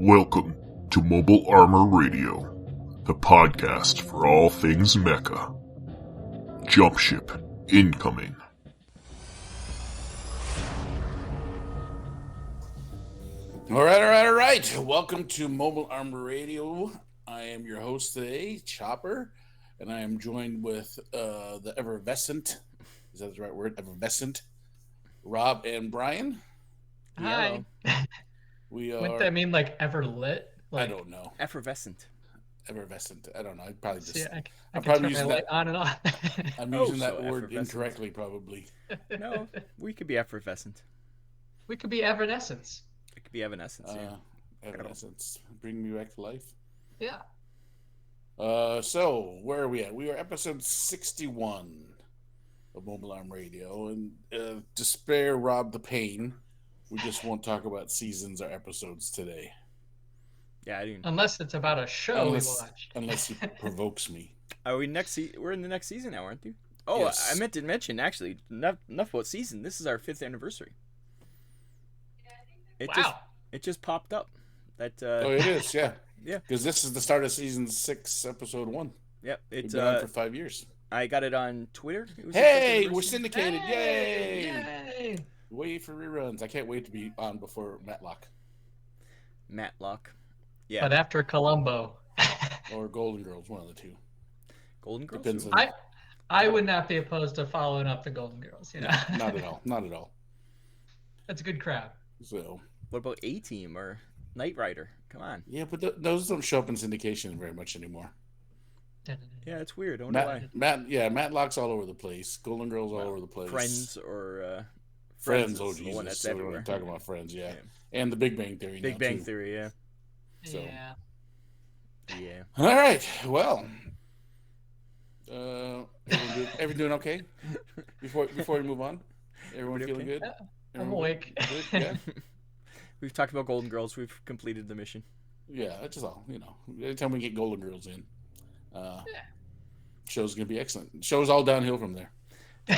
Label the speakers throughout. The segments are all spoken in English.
Speaker 1: Welcome to Mobile Armor Radio, the podcast for all things Mecha. Jumpship incoming.
Speaker 2: All right. Welcome to Mobile Armor Radio. I am your host today, Chopper, and I am joined with the effervescent, is that the right word? Effervescent, Rob and Brian.
Speaker 3: Hi.
Speaker 2: We are.
Speaker 3: Wouldn't that mean like ever lit?
Speaker 2: I don't know.
Speaker 4: Effervescent.
Speaker 2: I don't know. I'd probably just.
Speaker 3: See, I
Speaker 2: I'm
Speaker 3: can
Speaker 2: probably
Speaker 3: turn
Speaker 2: using
Speaker 3: my
Speaker 2: that
Speaker 3: light on and off.
Speaker 2: I'm
Speaker 4: Oh,
Speaker 2: using that
Speaker 4: so
Speaker 2: word
Speaker 4: effervescent.
Speaker 2: incorrectly, probably.
Speaker 4: No, we could be effervescent.
Speaker 3: We could be Evanescence.
Speaker 4: It could be evanescence. Yeah.
Speaker 2: Evanescence, bring me back to life.
Speaker 3: Yeah.
Speaker 2: So where are we at? We are episode 61 of Mobile Arm Radio, and to spare Rob the pain, we just won't talk about seasons or episodes today.
Speaker 4: Yeah, I didn't.
Speaker 3: Unless it's about a show we watch.
Speaker 2: Unless he provokes me.
Speaker 4: Are we we're in the next season now, aren't we? Oh,
Speaker 2: Yes.
Speaker 4: I meant to mention actually. Enough about season. This is our 5th anniversary. It just popped up. That.
Speaker 2: Oh, it is, yeah.
Speaker 4: Yeah.
Speaker 2: Because this is the start of season 6, episode 1.
Speaker 4: Yep.
Speaker 2: We've
Speaker 4: It's
Speaker 2: been on for 5 years.
Speaker 4: I got it on Twitter. It was
Speaker 2: Hey,
Speaker 4: the 5th
Speaker 2: we're
Speaker 4: anniversary.
Speaker 2: syndicated! Yay!
Speaker 3: Yay!
Speaker 2: Wait for reruns. I can't wait to be on before Matlock
Speaker 4: Matlock. Yeah.
Speaker 3: But after Columbo,
Speaker 2: or Golden Girls, one of the two.
Speaker 4: Golden Girls.
Speaker 2: Depends on.
Speaker 3: I would not be opposed to following up the Golden Girls. You know,
Speaker 2: Not at all. Not at all.
Speaker 3: That's a good crowd.
Speaker 2: So.
Speaker 4: What about A-Team or Knight Rider? Come on.
Speaker 2: Yeah, but those don't show up in syndication very much anymore.
Speaker 4: Yeah, it's weird. I wonder why.
Speaker 2: Matlock's all over the place. Golden Girls all over the place.
Speaker 4: Friends or
Speaker 2: Friends.
Speaker 4: is
Speaker 2: Oh,
Speaker 4: the
Speaker 2: Jesus.
Speaker 4: one that's
Speaker 2: So we're
Speaker 4: everywhere.
Speaker 2: talking about Friends, yeah. And The Big Bang Theory.
Speaker 4: Big
Speaker 2: now,
Speaker 4: Bang
Speaker 2: too.
Speaker 4: Theory. Yeah.
Speaker 2: So.
Speaker 3: Yeah.
Speaker 4: Yeah.
Speaker 2: All right. Well, everyone doing okay? Before we move on, everyone feeling good?
Speaker 3: I'm
Speaker 2: Everyone
Speaker 3: awake.
Speaker 2: good? Yeah.
Speaker 4: We've talked about Golden Girls. We've completed the mission.
Speaker 2: Yeah, that's just all. Anytime we get Golden Girls in, show's gonna be excellent. Show's all downhill from there.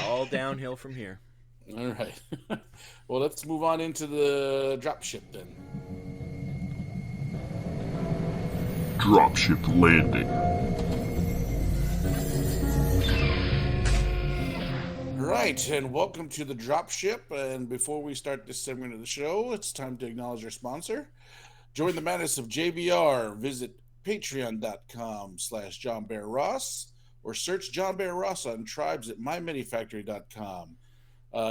Speaker 4: All downhill from here.
Speaker 2: All right. Well, let's move on into the dropship then.
Speaker 1: Dropship landing.
Speaker 2: Right, and welcome to the Dropship. And before we start this segment of the show, it's time to acknowledge our sponsor. Join the madness of JBR. Visit patreon.com/JohnBearRoss or search John Bear Ross on tribes at myminifactory.com.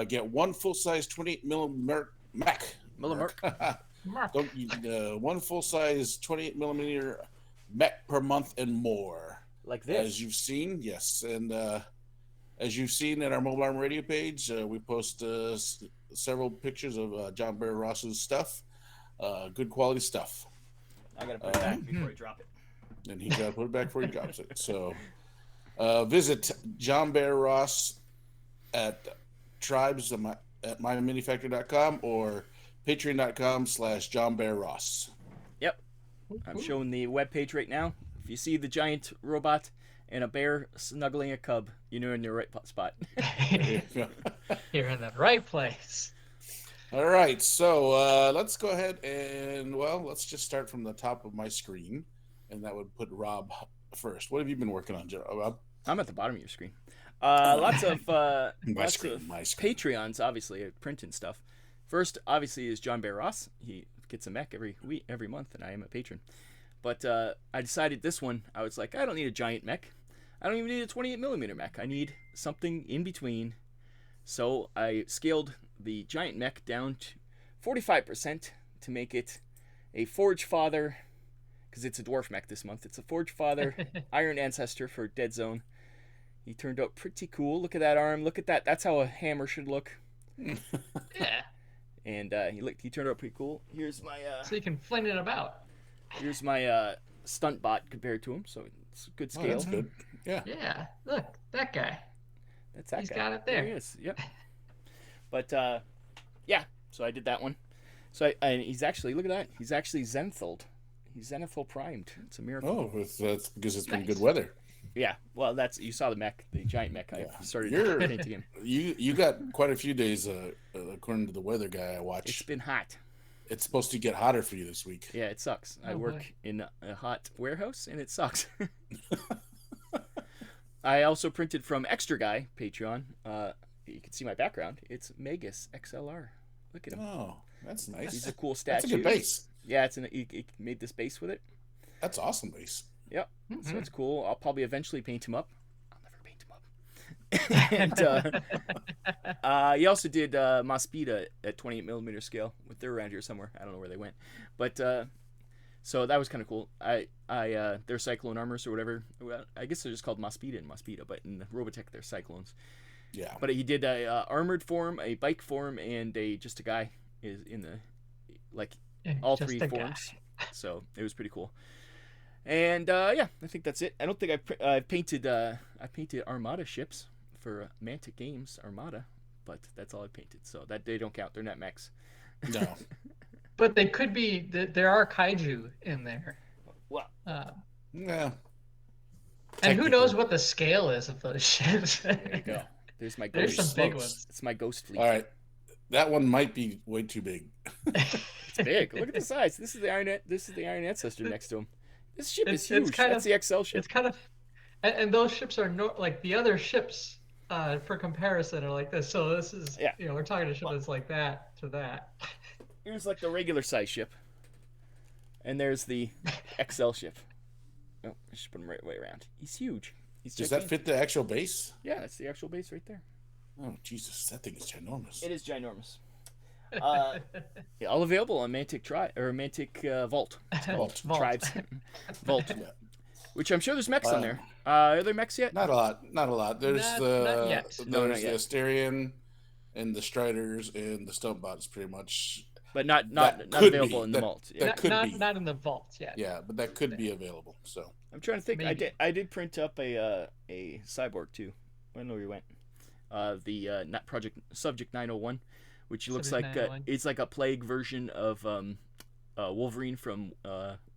Speaker 2: Get one full-size 28mm Mac. One full-size 28mm Mac per month and more.
Speaker 4: Like this.
Speaker 2: As you've seen, yes. And as you've seen in our Mobile Arm Radio page, we post several pictures of John Bear Ross's stuff. Good quality stuff.
Speaker 4: I gotta put it back before I drop it.
Speaker 2: And he gotta put it back before he drops it. So visit John Bear Ross at tribes at myminifactory.com or patreon.com/JohnBearRoss.
Speaker 4: Yep. I'm showing the webpage right now. If you see the giant robot and a bear snuggling a cub, you know you're in the right spot.
Speaker 3: You're in the right place.
Speaker 2: All right, so let's go ahead and, let's just start from the top of my screen, and that would put Rob first. What have you been working on, Rob?
Speaker 4: I'm at the bottom of your screen. Lots of
Speaker 2: My screen.
Speaker 4: Patreons, obviously, printing stuff. First, obviously, is John Bear Ross. He gets a mech every month, and I am a patron. But I decided this one, I was like, I don't need a giant mech. I don't even need a 28mm mech. I need something in between. So I scaled the giant mech down to 45% to make it a Forge Father, because it's a dwarf mech this month. It's a Forge Father Iron Ancestor for Dead Zone. He turned out pretty cool. Look at that arm. Look at that. That's how a hammer should look.
Speaker 3: Yeah.
Speaker 4: And he turned out pretty cool. Here's my
Speaker 3: So you can fling it about.
Speaker 4: Here's my stunt bot compared to him, so it's a good scale.
Speaker 2: Oh, that's good. Yeah.
Speaker 3: Yeah. Look, that guy.
Speaker 4: That's that
Speaker 3: He's
Speaker 4: guy.
Speaker 3: got it there.
Speaker 4: He is. Yep. But yeah. So I did that one. So and he's actually, look at that. He's actually Zenithal. He's Zenithal primed. It's a miracle.
Speaker 2: Oh, that's because it's been good weather.
Speaker 4: Yeah, well, you saw the mech, the giant mech. I started painting him.
Speaker 2: You got quite a few days, according to the weather guy I watch.
Speaker 4: It's been hot.
Speaker 2: It's supposed to get hotter for you this week.
Speaker 4: Yeah, it sucks. I
Speaker 3: Oh,
Speaker 4: work
Speaker 3: boy.
Speaker 4: in a hot warehouse, and it sucks. I also printed from Extra Guy Patreon. You can see my background. It's Megas XLR. Look at him.
Speaker 2: Oh, that's nice.
Speaker 4: He's a cool statue.
Speaker 2: That's a good base.
Speaker 4: Yeah, he made this base with it.
Speaker 2: That's awesome base.
Speaker 4: Yep.
Speaker 3: Mm-hmm.
Speaker 4: So it's cool. I'll probably eventually paint him up. I'll never paint him up. And he also did Maspida at 28mm scale. They're around here somewhere. I don't know where they went, but so that was kind of cool. They're Cyclone armors or whatever. Well, I guess they're just called Maspida and Maspida, but in Robotech they're Cyclones.
Speaker 2: Yeah.
Speaker 4: But he did a armored form, a bike form, and just a guy is in the all
Speaker 3: Just
Speaker 4: three
Speaker 3: a
Speaker 4: forms. So it was pretty cool. And yeah, I think that's it. I don't think I painted Armada ships for Mantic Games Armada, but that's all I painted. So that they don't count. They're not mechs.
Speaker 2: No.
Speaker 3: But they could be. There are kaiju in there.
Speaker 4: Well,
Speaker 2: Yeah.
Speaker 3: And who knows what the scale is of those ships?
Speaker 4: there you go. There's my
Speaker 3: There's
Speaker 4: ghost.
Speaker 3: some big
Speaker 2: smokes.
Speaker 3: ones.
Speaker 4: It's my ghost fleet.
Speaker 2: All right. That one might be way too big.
Speaker 4: It's big. Look at the size. This is the Iron Ancestor next to him. This ship is
Speaker 3: It's
Speaker 4: huge.
Speaker 3: kind
Speaker 4: That's
Speaker 3: of-
Speaker 4: the XL ship.
Speaker 3: It's kind of, and those ships are like the other ships. For comparison, are like this. So this is,
Speaker 4: Yeah.
Speaker 3: we're talking a ship that's like that to that.
Speaker 4: Here's like the regular size ship, and there's the XL ship. Oh, I should put him right way around. He's huge. He's
Speaker 2: Does that
Speaker 4: gigantic.
Speaker 2: fit the actual base?
Speaker 4: Yeah, that's the actual base right there.
Speaker 2: Oh, Jesus. That thing is ginormous.
Speaker 4: It is ginormous. Yeah, all available on Mantic Mantic Vault. It's called
Speaker 3: Vault.
Speaker 4: Tribes Vault.
Speaker 2: Yeah.
Speaker 4: Which I'm sure there's mechs on there. Are there mechs yet?
Speaker 2: Not a lot. Not a lot. There's
Speaker 3: Not yet.
Speaker 2: There's
Speaker 4: No, not
Speaker 2: the
Speaker 4: yet.
Speaker 2: Asterion and the Striders and the Stumpbot is pretty much.
Speaker 4: But not
Speaker 2: That
Speaker 4: not
Speaker 2: could
Speaker 4: available
Speaker 2: be.
Speaker 4: in the
Speaker 2: That-
Speaker 4: vault.
Speaker 2: that-
Speaker 4: Yeah.
Speaker 2: could
Speaker 3: not,
Speaker 2: be.
Speaker 3: not in the vault yet.
Speaker 2: Yeah, but that could be available. So
Speaker 4: I'm trying to think.
Speaker 3: Maybe.
Speaker 4: I did print up a cyborg too. I don't know where you went. The not Project Subject 901, which looks
Speaker 3: Subject
Speaker 4: like
Speaker 3: 901.
Speaker 4: it's like a plague version of Wolverine from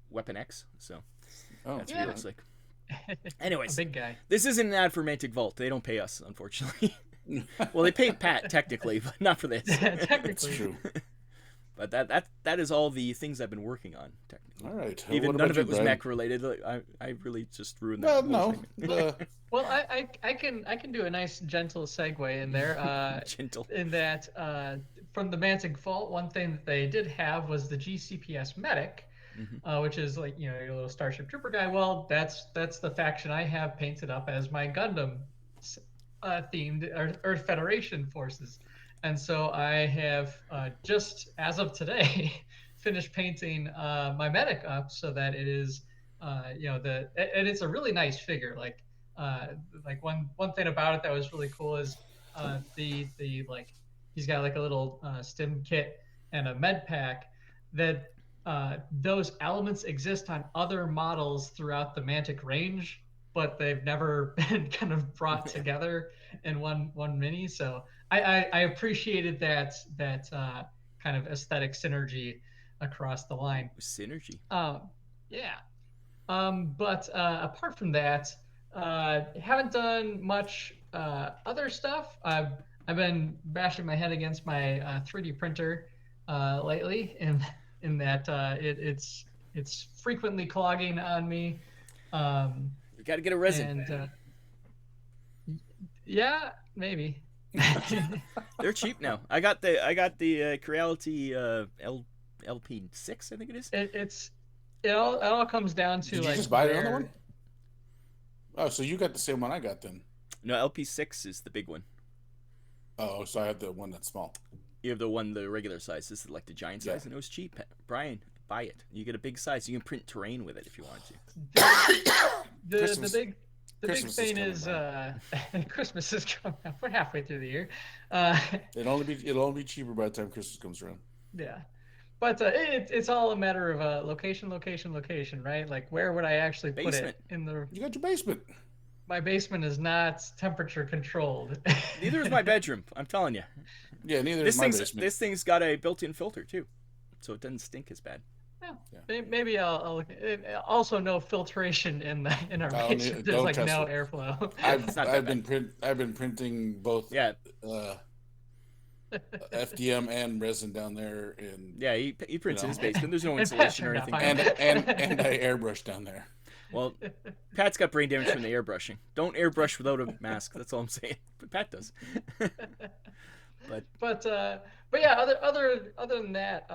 Speaker 4: Weapon X. So that's what
Speaker 3: Yeah.
Speaker 4: it looks like.
Speaker 3: A
Speaker 4: Anyways,
Speaker 3: big guy.
Speaker 4: this isn't an ad for Mantic Vault. They don't pay us, unfortunately. Well, they pay Pat technically, but not for this.
Speaker 3: Technically.
Speaker 2: it's true.
Speaker 4: But that is all the things I've been working on technically.
Speaker 2: All right.
Speaker 4: Even
Speaker 2: What
Speaker 4: none
Speaker 2: about
Speaker 4: of it
Speaker 2: you,
Speaker 4: was
Speaker 2: Brian?
Speaker 4: mech related. I really just ruined
Speaker 2: Well,
Speaker 4: that. whole
Speaker 2: no.
Speaker 4: segment.
Speaker 3: Well, I can do a nice gentle segue in there.
Speaker 4: Gentle.
Speaker 3: In that from the Mantic Vault, one thing that they did have was the GCPS Medic, which is like your little Starship Trooper guy. Well, that's the faction I have painted up as my Gundam themed Earth Federation forces, and so I have just as of today finished painting my Medic up so that it is and it's a really nice figure. Like one thing about it that was really cool is the he's got like a little stim kit and a med pack that those elements exist on other models throughout the Mantic range, but they've never been kind of brought together in one mini. So I appreciated that kind of aesthetic synergy across the line.
Speaker 4: Synergy.
Speaker 3: Yeah. But apart from that, haven't done much other stuff. I've been bashing my head against my 3D printer lately, in that it's frequently clogging on me.
Speaker 4: You got to get a resin.
Speaker 3: And yeah, maybe.
Speaker 4: They're cheap now. I got the Creality LP6, I think it is.
Speaker 3: It all comes down to
Speaker 2: Did you
Speaker 3: like
Speaker 2: just buy the other
Speaker 3: where-
Speaker 2: one? Oh, so you got the same one I got then?
Speaker 4: No, LP6 is the big one.
Speaker 2: Oh, so I have the one that's small.
Speaker 4: You have the regular size. This is like the giant size,
Speaker 2: Yeah.
Speaker 4: and it was cheap. Brian, buy it. You get a big size. You can print terrain with it if you want to.
Speaker 3: the
Speaker 2: Christmas-
Speaker 3: big
Speaker 2: Christmas is
Speaker 3: thing
Speaker 2: coming,
Speaker 3: is Christmas is coming up. We're halfway through the year.
Speaker 2: It'll only be cheaper by the time Christmas comes around.
Speaker 3: Yeah, but it's all a matter of location, right? Like where would I actually put
Speaker 4: Basement.
Speaker 3: it in the?
Speaker 2: You got your basement.
Speaker 3: My basement is not temperature controlled.
Speaker 4: Neither is my bedroom. I'm telling you.
Speaker 2: Yeah, neither is my basement.
Speaker 4: This thing's got a built-in filter too, so it doesn't stink as bad.
Speaker 3: Maybe I'll look. Also, no filtration in our basement. There's
Speaker 2: don't
Speaker 3: like
Speaker 2: test
Speaker 3: no
Speaker 2: it.
Speaker 3: airflow.
Speaker 2: I've
Speaker 4: It's not that
Speaker 2: been printing both.
Speaker 4: Yeah,
Speaker 2: FDM and resin down there, and
Speaker 4: Yeah, he prints in his basement. There's no
Speaker 3: And Pat
Speaker 4: insulation or
Speaker 3: turned off
Speaker 4: anything.
Speaker 3: on
Speaker 2: and I airbrush down there.
Speaker 4: Well, Pat's got brain damage from the airbrushing. Don't airbrush without a mask. That's all I'm saying. But Pat does.
Speaker 3: but yeah, other than that,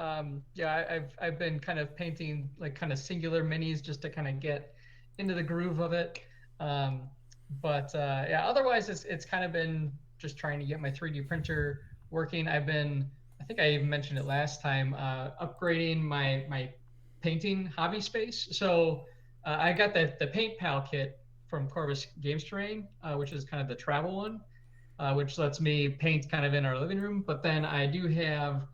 Speaker 3: yeah, I've been kind of painting like kind of singular minis just to kind of get into the groove of it. But yeah, otherwise it's kind of been just trying to get my 3D printer working. I think I even mentioned it last time, upgrading my painting hobby space. So I got the Paint Pal kit from Corvus Games Terrain, which is kind of the travel one, which lets me paint kind of in our living room. But then I do have,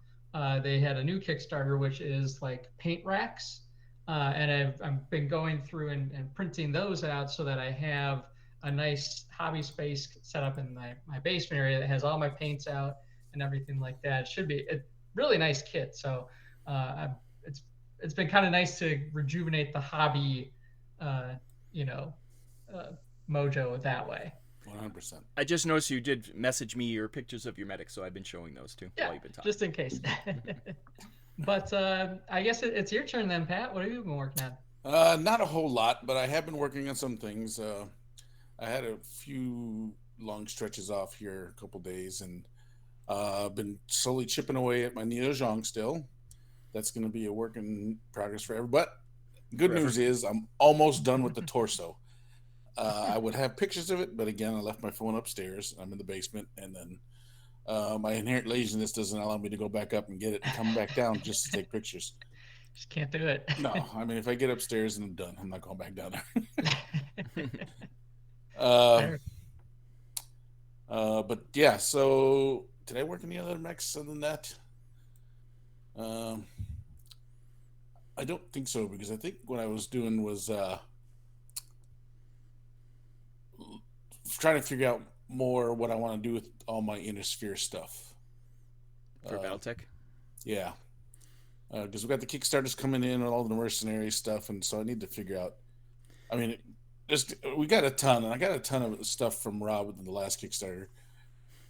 Speaker 3: they had a new Kickstarter, which is like paint racks. And I've been going through and printing those out so that I have a nice hobby space set up in my basement area that has all my paints out and everything like that. It should be a really nice kit. So it's been kind of nice to rejuvenate the hobby, mojo that way.
Speaker 2: 100%.
Speaker 4: I just noticed you did message me your pictures of your medics, so I've been showing those too while you've been talking.
Speaker 3: Just in case. But I guess it's your turn then, Pat. What have you been working on?
Speaker 2: Not a whole lot, but I have been working on some things. I had a few long stretches off here, a couple days, and I've been slowly chipping away at my Neo Zhang still. That's going to be a work in progress forever. But good news is I'm almost done with the torso. I would have pictures of it, but again, I left my phone upstairs. I'm in the basement, and then my inherent laziness doesn't allow me to go back up and get it and come back down just to take pictures.
Speaker 3: Just can't do it.
Speaker 2: No, I mean, if I get upstairs and I'm done, I'm not going back down there. But yeah, so did I work any other mechs other than that? I don't think so, because I think what I was doing was trying to figure out more what I want to do with all my Inner Sphere stuff.
Speaker 4: For Battletech?
Speaker 2: Yeah. Because we got the Kickstarters coming in and all the mercenary stuff, and so I need to figure out. I mean, we got a ton, and I got a ton of stuff from Rob in the last Kickstarter.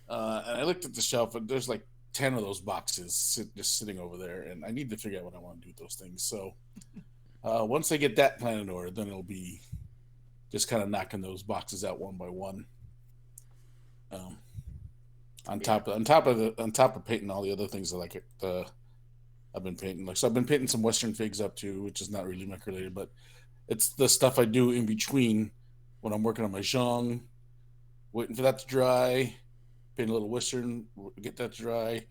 Speaker 2: And I looked at the shelf, and there's like 10 of those boxes just sitting over there, and I need to figure out what I want to do with those things. So once I get that plan in order, then it'll be just kind of knocking those boxes out one by one. On top of painting all the other things I like I've been painting. So I've been painting some Western figs up too, which is not really mech related, but it's the stuff I do in between when I'm working on my Zhang, waiting for that to dry, paint a little Western, get that to dry,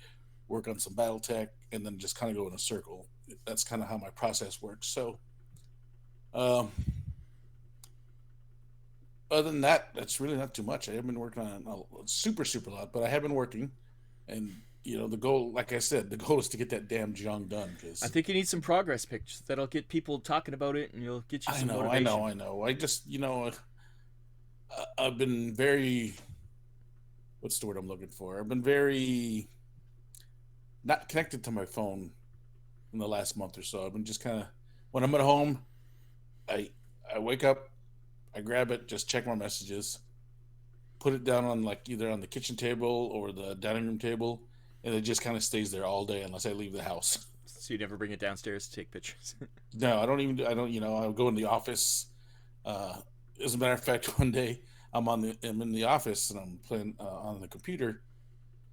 Speaker 2: work on some Battletech, and then just kind of go in a circle. That's kind of how my process works. So other than that, that's really not too much. I haven't been working on a super lot, but I have been working. And, the goal, like I said, the goal is to get that damn Zhang done. Cause
Speaker 4: I think you need some progress pictures that'll get people talking about it, and you'll get you some motivation.
Speaker 2: I know. I just, I've been very, what's the word I'm looking for? I've been very not connected to my phone in the last month or so. I've been just kind of, when I'm at home, I wake up, I grab it, just check my messages, put it down on either on the kitchen table or the dining room table, and it just kind of stays there all day unless I leave the house.
Speaker 4: So you never bring it downstairs to take pictures?
Speaker 2: No, I don't. I'll go in the office. As a matter of fact, one day I'm in the office and I'm playing on the computer,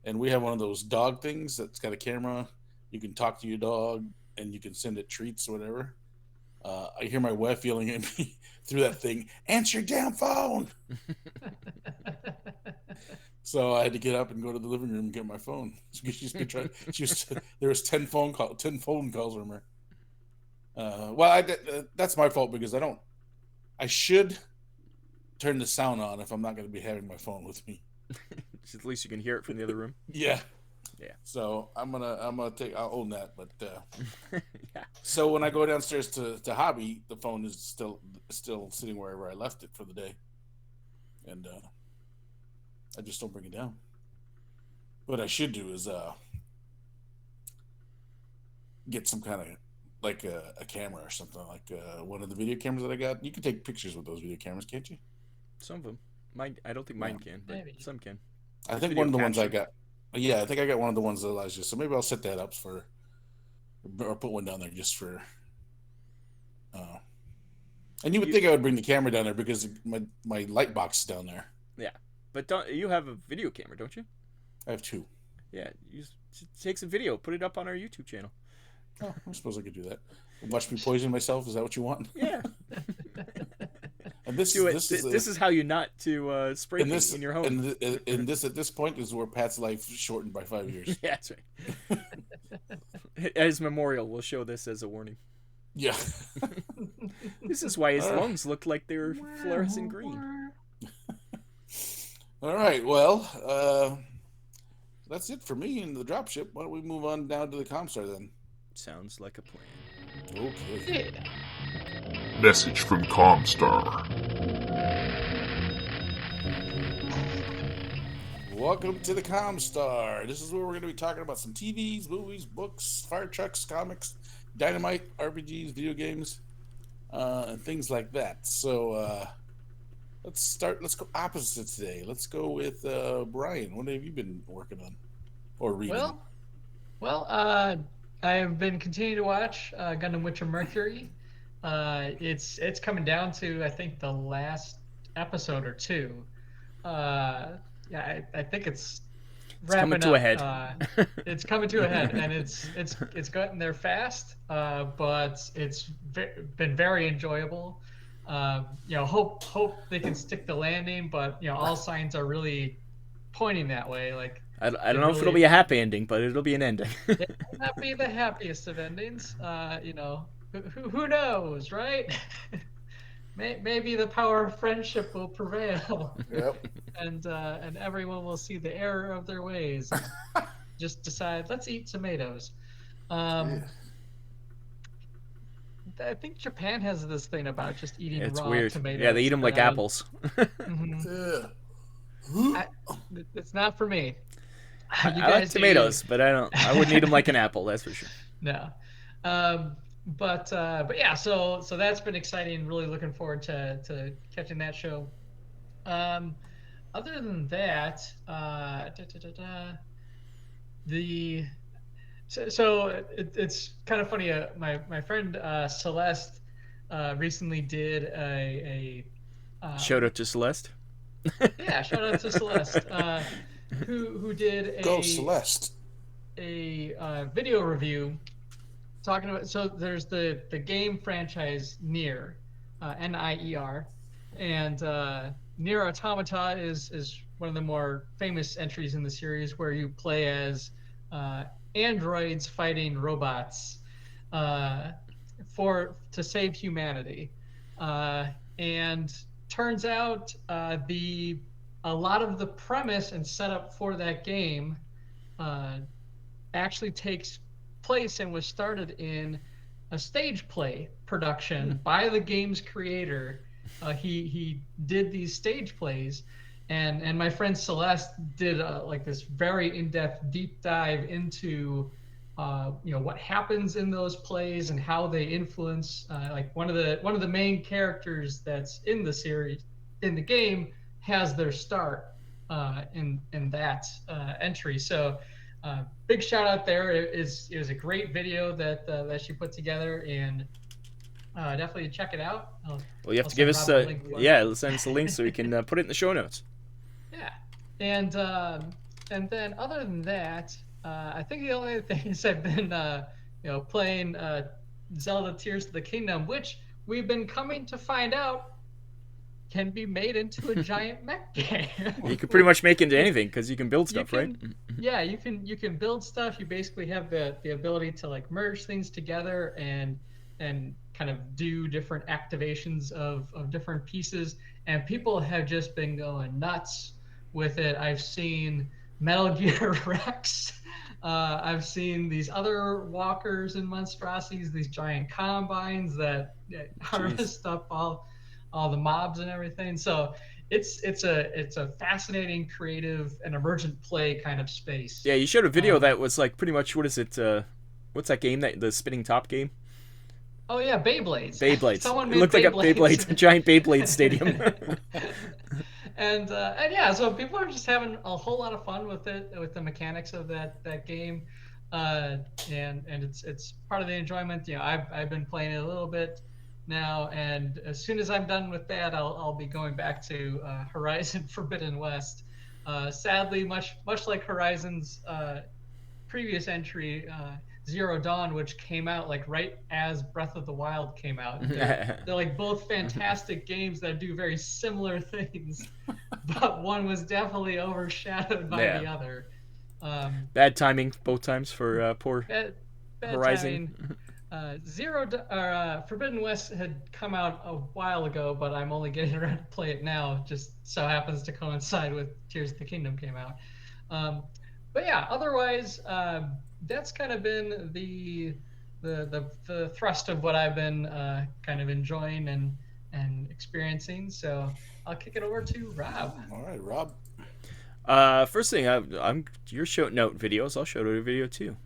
Speaker 2: and we have one of those dog things that's got a camera. You can talk to your dog and you can send it treats or whatever. I hear my wife yelling at me through that thing, "Answer your damn phone!" So I had to get up and go to the living room and get my phone. There was 10 phone calls from her. That's my fault because I should turn the sound on if I'm not going to be having my phone with me.
Speaker 4: At least you can hear it from the other room.
Speaker 2: Yeah.
Speaker 4: Yeah.
Speaker 2: So I'll own that. But
Speaker 4: yeah.
Speaker 2: So when I go downstairs to hobby, the phone is still sitting wherever I left it for the day, and I just don't bring it down. What I should do is get some kind of a camera or something, like one of the video cameras that I got. You can take pictures with those video cameras, can't you?
Speaker 4: Some of them. I don't think mine can, but
Speaker 3: Maybe.
Speaker 4: some can.
Speaker 2: I think one of the ones I got. Yeah, I think I got one of the ones that allows you. So maybe I'll set that up or put one down there just for. And you would think I would bring the camera down there because my light box is down there.
Speaker 4: Yeah, but you have a video camera, don't you?
Speaker 2: I have 2.
Speaker 4: Yeah, you just take some video, put it up on our YouTube channel.
Speaker 2: Oh, I suppose I could do that. Watch me poison myself. Is that what you want?
Speaker 4: Yeah.
Speaker 2: And this
Speaker 4: is how you not to spray paint in your home.
Speaker 2: And this at this point is where Pat's life shortened by 5 years.
Speaker 4: Yeah, that's right. As memorial, we'll show this as a warning.
Speaker 2: Yeah.
Speaker 4: This is why his lungs look like they're fluorescent green.
Speaker 2: All right. Well, that's it for me in the dropship. Why don't we move on down to the ComStar then?
Speaker 4: Sounds like a plan.
Speaker 2: Okay.
Speaker 1: Message from ComStar.
Speaker 2: Welcome to the ComStar. This is where we're going to be talking about some TVs, movies, books, fire trucks, comics, dynamite, RPGs, video games, and things like that. So let's go opposite today. Let's go with Brian. What have you been working on or reading?
Speaker 3: Well, I have been continuing to watch Gundam Witcher Mercury. It's coming down to, I think, the last episode or 2. Yeah, I think it's wrapping
Speaker 4: coming to
Speaker 3: up.
Speaker 4: a head.
Speaker 3: It's coming to a head, and it's gotten there fast, but it's been very enjoyable. Hope they can stick the landing, but all signs are really pointing that way. Like
Speaker 4: I don't know if it'll be a happy ending, but it'll be an ending.
Speaker 3: It may not be the happiest of endings. Who knows, right? Maybe the power of friendship will prevail.
Speaker 2: Yep.
Speaker 3: And everyone will see the error of their ways. Just decide, let's eat tomatoes. I think Japan has this thing about just eating raw
Speaker 4: weird.
Speaker 3: tomatoes.
Speaker 4: Yeah, they eat them like apples.
Speaker 3: Mm-hmm. It's not for me.
Speaker 4: I like tomatoes, but I wouldn't eat them like an apple. That's for sure.
Speaker 3: No. But yeah, so that's been exciting. Really looking forward to catching that show. Other than that, it's kind of funny. My friend Celeste recently did a
Speaker 4: shout out to Celeste.
Speaker 3: Yeah, shout out to Celeste, who did
Speaker 2: Go Celeste.
Speaker 3: a video review. Talking about, so there's the game franchise Nier, Nier, and Nier Automata is one of the more famous entries in the series, where you play as androids fighting robots to save humanity, and turns out a lot of the premise and setup for that game actually takes place and was started in a stage play production by the game's creator. He did these stage plays, and my friend Celeste did like this very in-depth deep dive into what happens in those plays and how they influence like one of the main characters that's in the series in the game has their start in that entry. So big shout out there. It was a great video that she put together, and definitely check it out.
Speaker 4: Well, you have to give us let's send us a link so we can put it in the show notes.
Speaker 3: Yeah, and then other than that, I think the only thing is I've been playing Zelda Tears of the Kingdom, which we've been coming to find out can be made into a giant mech game.
Speaker 4: You can pretty much make it into anything because you can build stuff, right?
Speaker 3: Yeah, you can build stuff. You basically have the ability to like merge things together and kind of do different activations of different pieces. And people have just been going nuts with it. I've seen Metal Gear Rex. I've seen these other walkers and monstrosities, these giant combines that harvest up all the mobs and everything. So it's a fascinating, creative, and emergent play kind of space.
Speaker 4: Yeah, you showed a video that was like pretty much, what is it? What's that game? The spinning top game?
Speaker 3: Oh yeah, Beyblades.
Speaker 4: Beyblades.
Speaker 3: Someone
Speaker 4: it looked
Speaker 3: made
Speaker 4: like a Beyblade, a giant Beyblade stadium.
Speaker 3: and yeah, so people are just having a whole lot of fun with it, with the mechanics of that game, and it's part of the enjoyment. I've been playing it a little bit now, and as soon as I'm done with that, I'll be going back to Horizon Forbidden West. Sadly, much like Horizon's previous entry, Zero Dawn, which came out like right as Breath of the Wild came out. They're like both fantastic games that do very similar things, but one was definitely overshadowed by the other.
Speaker 4: Bad timing both times for poor
Speaker 3: bad
Speaker 4: Horizon.
Speaker 3: Forbidden West had come out a while ago, but I'm only getting around to play it now. Just so happens to coincide with Tears of the Kingdom came out. But yeah, otherwise, that's kind of been the thrust of what I've been kind of enjoying and experiencing. So I'll kick it over to Rob.
Speaker 2: All right, Rob.
Speaker 4: First thing, I'm your shout out videos. I'll shout out a video too.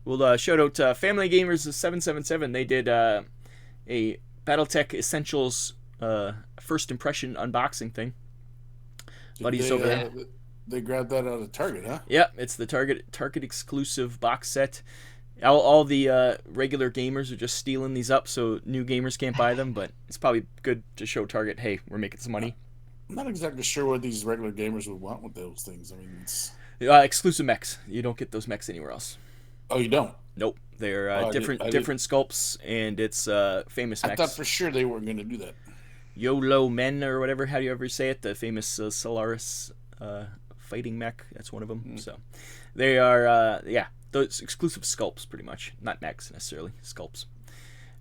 Speaker 4: We'll shout out Family Gamers 777. They did a Battletech Essentials first impression unboxing thing. Buddy's over there.
Speaker 2: They grabbed that out of Target, huh?
Speaker 4: Yeah, it's the Target exclusive box set. All the regular gamers are just stealing these up, so new gamers can't buy them. But it's probably good to show Target, hey, we're making some money.
Speaker 2: I'm not exactly sure what these regular gamers would want with those things. I mean, it's
Speaker 4: exclusive mechs. You don't get those mechs anywhere else.
Speaker 2: Oh, you don't?
Speaker 4: Nope, they're different sculpts, and it's famous mechs.
Speaker 2: I thought for sure they weren't going to do that.
Speaker 4: YOLO Men or whatever, how do you ever say it? The famous Solaris fighting mech. That's one of them. So they are those exclusive sculpts pretty much, not mechs necessarily, sculpts.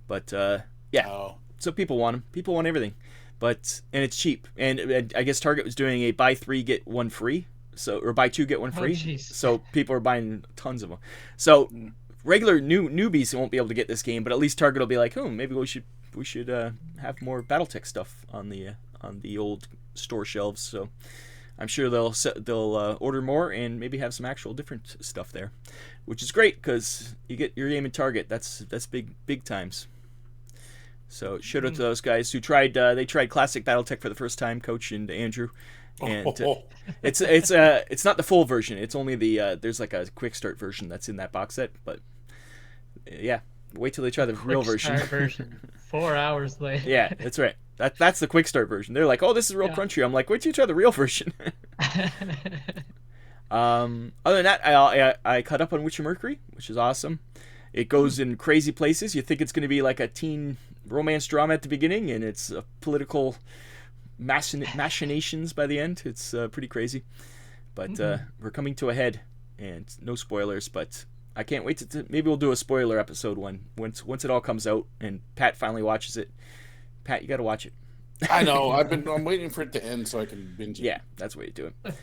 Speaker 4: But so people want them. People want everything, and it's cheap. And I guess Target was doing a buy 3 get 1 free, or buy 2 get 1 free. So people are buying tons of them. So regular newbies won't be able to get this game, but at least Target will be like, oh, maybe we should have more BattleTech stuff on the old store shelves. So I'm sure they'll order more and maybe have some actual different stuff there, which is great because you get your game in Target. That's big times. So shout out to those guys who tried. They tried classic BattleTech for the first time, Coach and Andrew. And it's not the full version. It's only the there's like a quick start version that's in that box set. But yeah, wait till they try the real version.
Speaker 3: 4 hours later.
Speaker 4: Yeah, that's right. That's the quick start version. They're like, oh, this is real crunchy. I'm like, wait till you try the real version. Other than that, I caught up on Witcher Mercury, which is awesome. It goes in crazy places. You think it's going to be like a teen romance drama at the beginning, and it's political machinations by the end. It's pretty crazy. But we're coming to a head, and no spoilers, but I can't wait to maybe we'll do a spoiler episode once it all comes out and Pat finally watches it. Pat, you got to watch it.
Speaker 2: I know. I'm waiting for it to end so I can binge it.
Speaker 4: Yeah, that's the way to do it.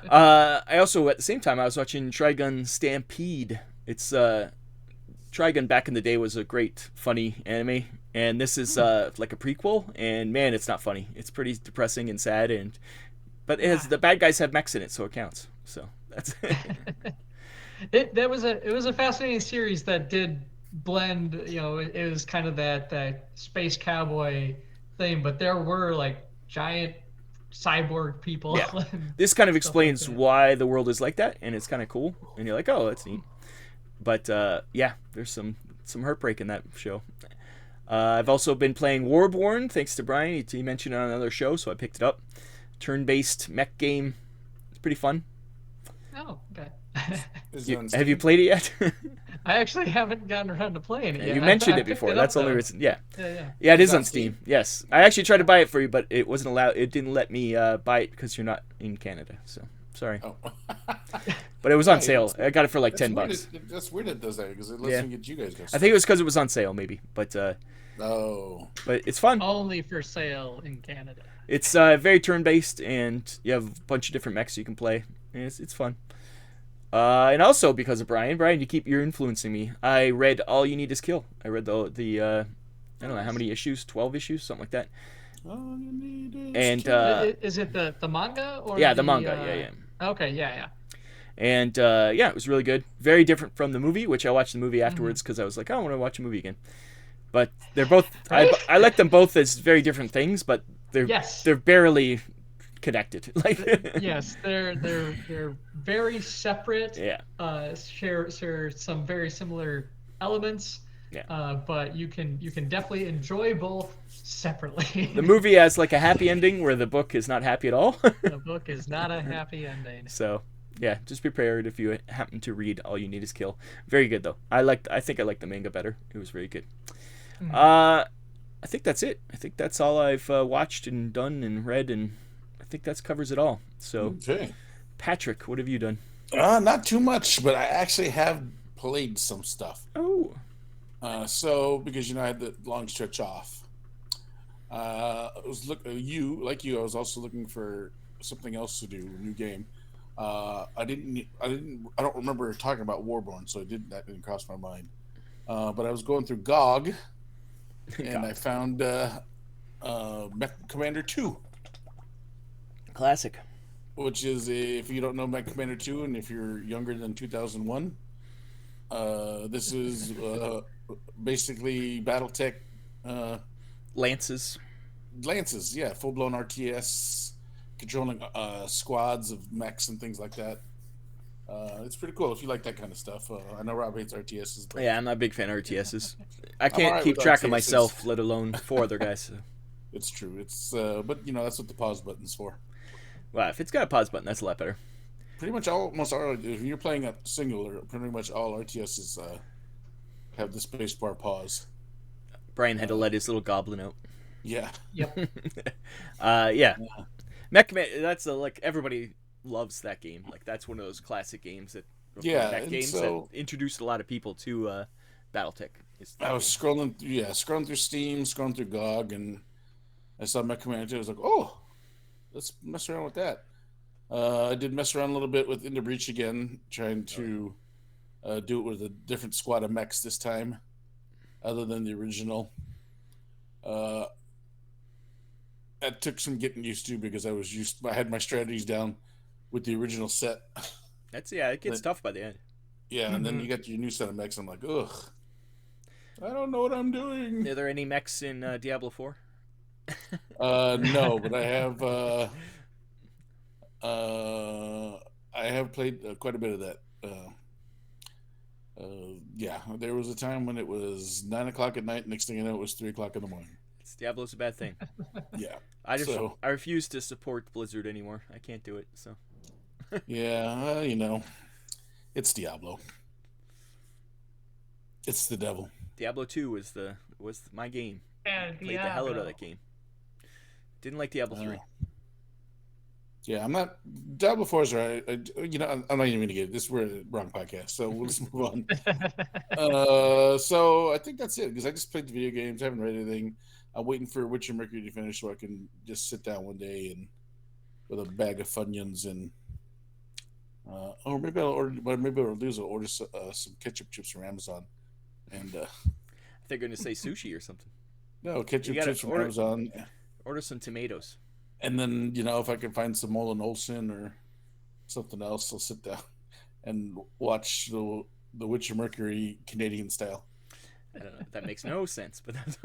Speaker 4: I also at the same time I was watching Trigun Stampede. It's Trigun back in the day was a great funny anime, and this is like a prequel, and man, it's not funny. It's pretty depressing and sad, but the bad guys have mechs in it, so it counts. So that's
Speaker 3: it was a fascinating series that did blend. It was kind of that space cowboy thing, but there were like giant cyborg people.
Speaker 4: Yeah. This kind of explains why the world is like that, and it's kind of cool, and you're like, oh, that's neat. But there's some heartbreak in that show. I've also been playing Warborn, thanks to Brian. He mentioned it on another show, so I picked it up. Turn-based mech game. It's pretty fun.
Speaker 3: Oh, okay.
Speaker 4: Have you played it yet?
Speaker 3: I actually haven't gotten around to playing it yet.
Speaker 4: You mentioned it before. That's the only reason. Yeah.
Speaker 3: Yeah,
Speaker 4: it is on Steam. Yes. I actually tried to buy it for you, but it wasn't allowed. It didn't let me buy it because you're not in Canada. So, sorry. Oh. But it was on sale. I got it for like $10.
Speaker 2: That's weird it does that because it lets me get you guys.
Speaker 4: I think it was because it was on sale, maybe. But but it's fun.
Speaker 3: Only for sale in Canada.
Speaker 4: It's very turn-based, and you have a bunch of different mechs you can play. And it's fun. And also because of Brian, you're influencing me. I read All You Need Is Kill. I read the I don't know how many issues, 12 issues, something like that.
Speaker 2: All you need is
Speaker 4: and
Speaker 3: is it the manga or
Speaker 4: the manga? Yeah.
Speaker 3: Okay, yeah.
Speaker 4: And it was really good. Very different from the movie, which I watched the movie afterwards because I was like, I want to watch a movie again. But they're both I like them both as very different things, but they're barely connected. Like
Speaker 3: Yes, they're very separate.
Speaker 4: Yeah.
Speaker 3: Share some very similar elements.
Speaker 4: Yeah.
Speaker 3: But you can definitely enjoy both separately.
Speaker 4: The movie has like a happy ending where the book is not happy at all.
Speaker 3: The book is not a happy ending.
Speaker 4: So yeah, just be prepared if you happen to read All You Need Is Kill. Very good though. I think I liked the manga better. It was very good.
Speaker 3: Mm-hmm.
Speaker 4: I think that's it. I think that's all I've watched and done and read, and I think that covers it all. So,
Speaker 2: Okay.
Speaker 4: Patrick, what have you done?
Speaker 2: Not too much, but I actually have played some stuff.
Speaker 4: Oh.
Speaker 2: So because I had the long stretch off. I was like you, I was also looking for something else to do, a new game. I don't remember talking about Warborn, so that didn't cross my mind. But I was going through GOG, and I found Mech Commander 2.
Speaker 4: Classic.
Speaker 2: Which is, if you don't know Mech Commander 2, and if you're younger than 2001, this is basically Battletech.
Speaker 4: Lances,
Speaker 2: yeah, full-blown RTS, controlling squads of mechs and things like that. It's pretty cool if you like that kind of stuff. I know Rob hates RTSs, but
Speaker 4: yeah, I'm not a big fan of RTSs. I can't
Speaker 2: right
Speaker 4: keep
Speaker 2: with
Speaker 4: track
Speaker 2: RTSs.
Speaker 4: of myself, let alone 4 other guys. So.
Speaker 2: It's true. It's but that's what the pause button's for.
Speaker 4: Well, if it's got a pause button, that's a lot better.
Speaker 2: Pretty much almost all. If you're playing a singular, pretty much all RTSs have the spacebar pause.
Speaker 4: Brian had to let his little goblin out.
Speaker 2: Yeah.
Speaker 3: Yep.
Speaker 4: Yeah. Mech, that's like everybody loves that game. Like that's one of those classic games that Mech games that introduced a lot of people to BattleTech.
Speaker 2: I was scrolling through Steam, scrolling through GOG, and I saw Mech Commander 2. I was like, oh, let's mess around with that. I did mess around a little bit with Into Breach again, trying to do it with a different squad of mechs this time, other than the original. That took some getting used to because I had my strategies down with the original set.
Speaker 4: It gets tough by the end.
Speaker 2: Yeah, and then you got your new set of mechs. I'm like, ugh, I don't know what I'm doing.
Speaker 4: Are there any mechs in Diablo 4?
Speaker 2: No, but I have played quite a bit of that. Yeah, there was a time when it was 9:00 at night. Next thing you know, it was 3:00 in the morning.
Speaker 4: Diablo's a bad thing.
Speaker 2: Yeah,
Speaker 4: I refuse to support Blizzard anymore. I can't do it. So.
Speaker 2: Yeah, it's Diablo. It's the devil.
Speaker 4: Diablo 2 was my game.
Speaker 3: And
Speaker 4: Played the hell out of that game. Didn't like Diablo 3.
Speaker 2: Yeah, I'm not. Diablo 4 is right. I'm not even gonna get it. We're the wrong podcast, so we'll just move on. So I think that's it because I just played the video games. I haven't read anything. I'm waiting for Witcher Mercury to finish so I can just sit down one day and with a bag of Funyuns and or maybe I'll order. What maybe I'll do is I'll order some ketchup chips from Amazon. And
Speaker 4: they're going to say sushi or something.
Speaker 2: No, ketchup chips from Amazon.
Speaker 4: Order some tomatoes.
Speaker 2: And then, if I can find some Mullen Olsen or something else, I'll sit down and watch the Witcher Mercury Canadian style.
Speaker 4: I don't know. That makes no sense, but that's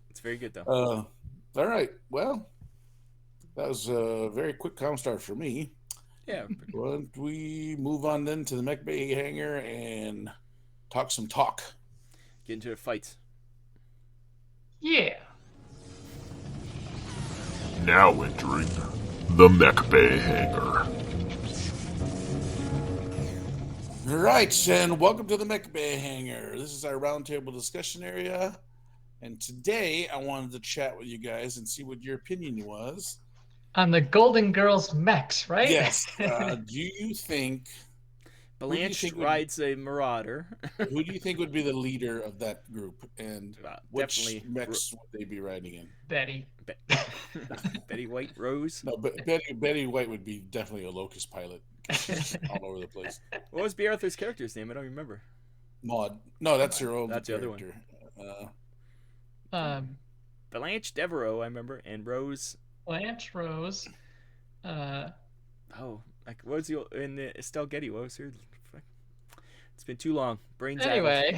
Speaker 4: it's very good, though.
Speaker 2: All right. Well, that was a very quick ComStar for me.
Speaker 4: Yeah.
Speaker 2: Why don't we move on then to the MechBay Hanger and talk some talk?
Speaker 4: Get into a fight.
Speaker 3: Yeah.
Speaker 1: Now entering the MechBay Hanger.
Speaker 2: All right, and welcome to the MechBay Hanger. This is our roundtable discussion area, and today I wanted to chat with you guys and see what your opinion was
Speaker 3: on the Golden Girls mechs, right?
Speaker 2: Yes. Do you think
Speaker 4: Blanche rides a Marauder?
Speaker 2: Who do you think would be the leader of that group, and which mechs would they be riding in?
Speaker 3: Betty.
Speaker 4: Betty White Rose?
Speaker 2: No, but Betty White would be definitely a Locust pilot. All over the place.
Speaker 4: What was B. Arthur's character's name? I don't remember.
Speaker 2: Maud. No, that's her own.
Speaker 4: That's
Speaker 2: character.
Speaker 4: The other one. Blanche Devereaux, I remember, and Rose.
Speaker 3: Blanche Rose.
Speaker 4: What was in Estelle Getty? What was her? It's been too long. Brains out.
Speaker 3: Anyway,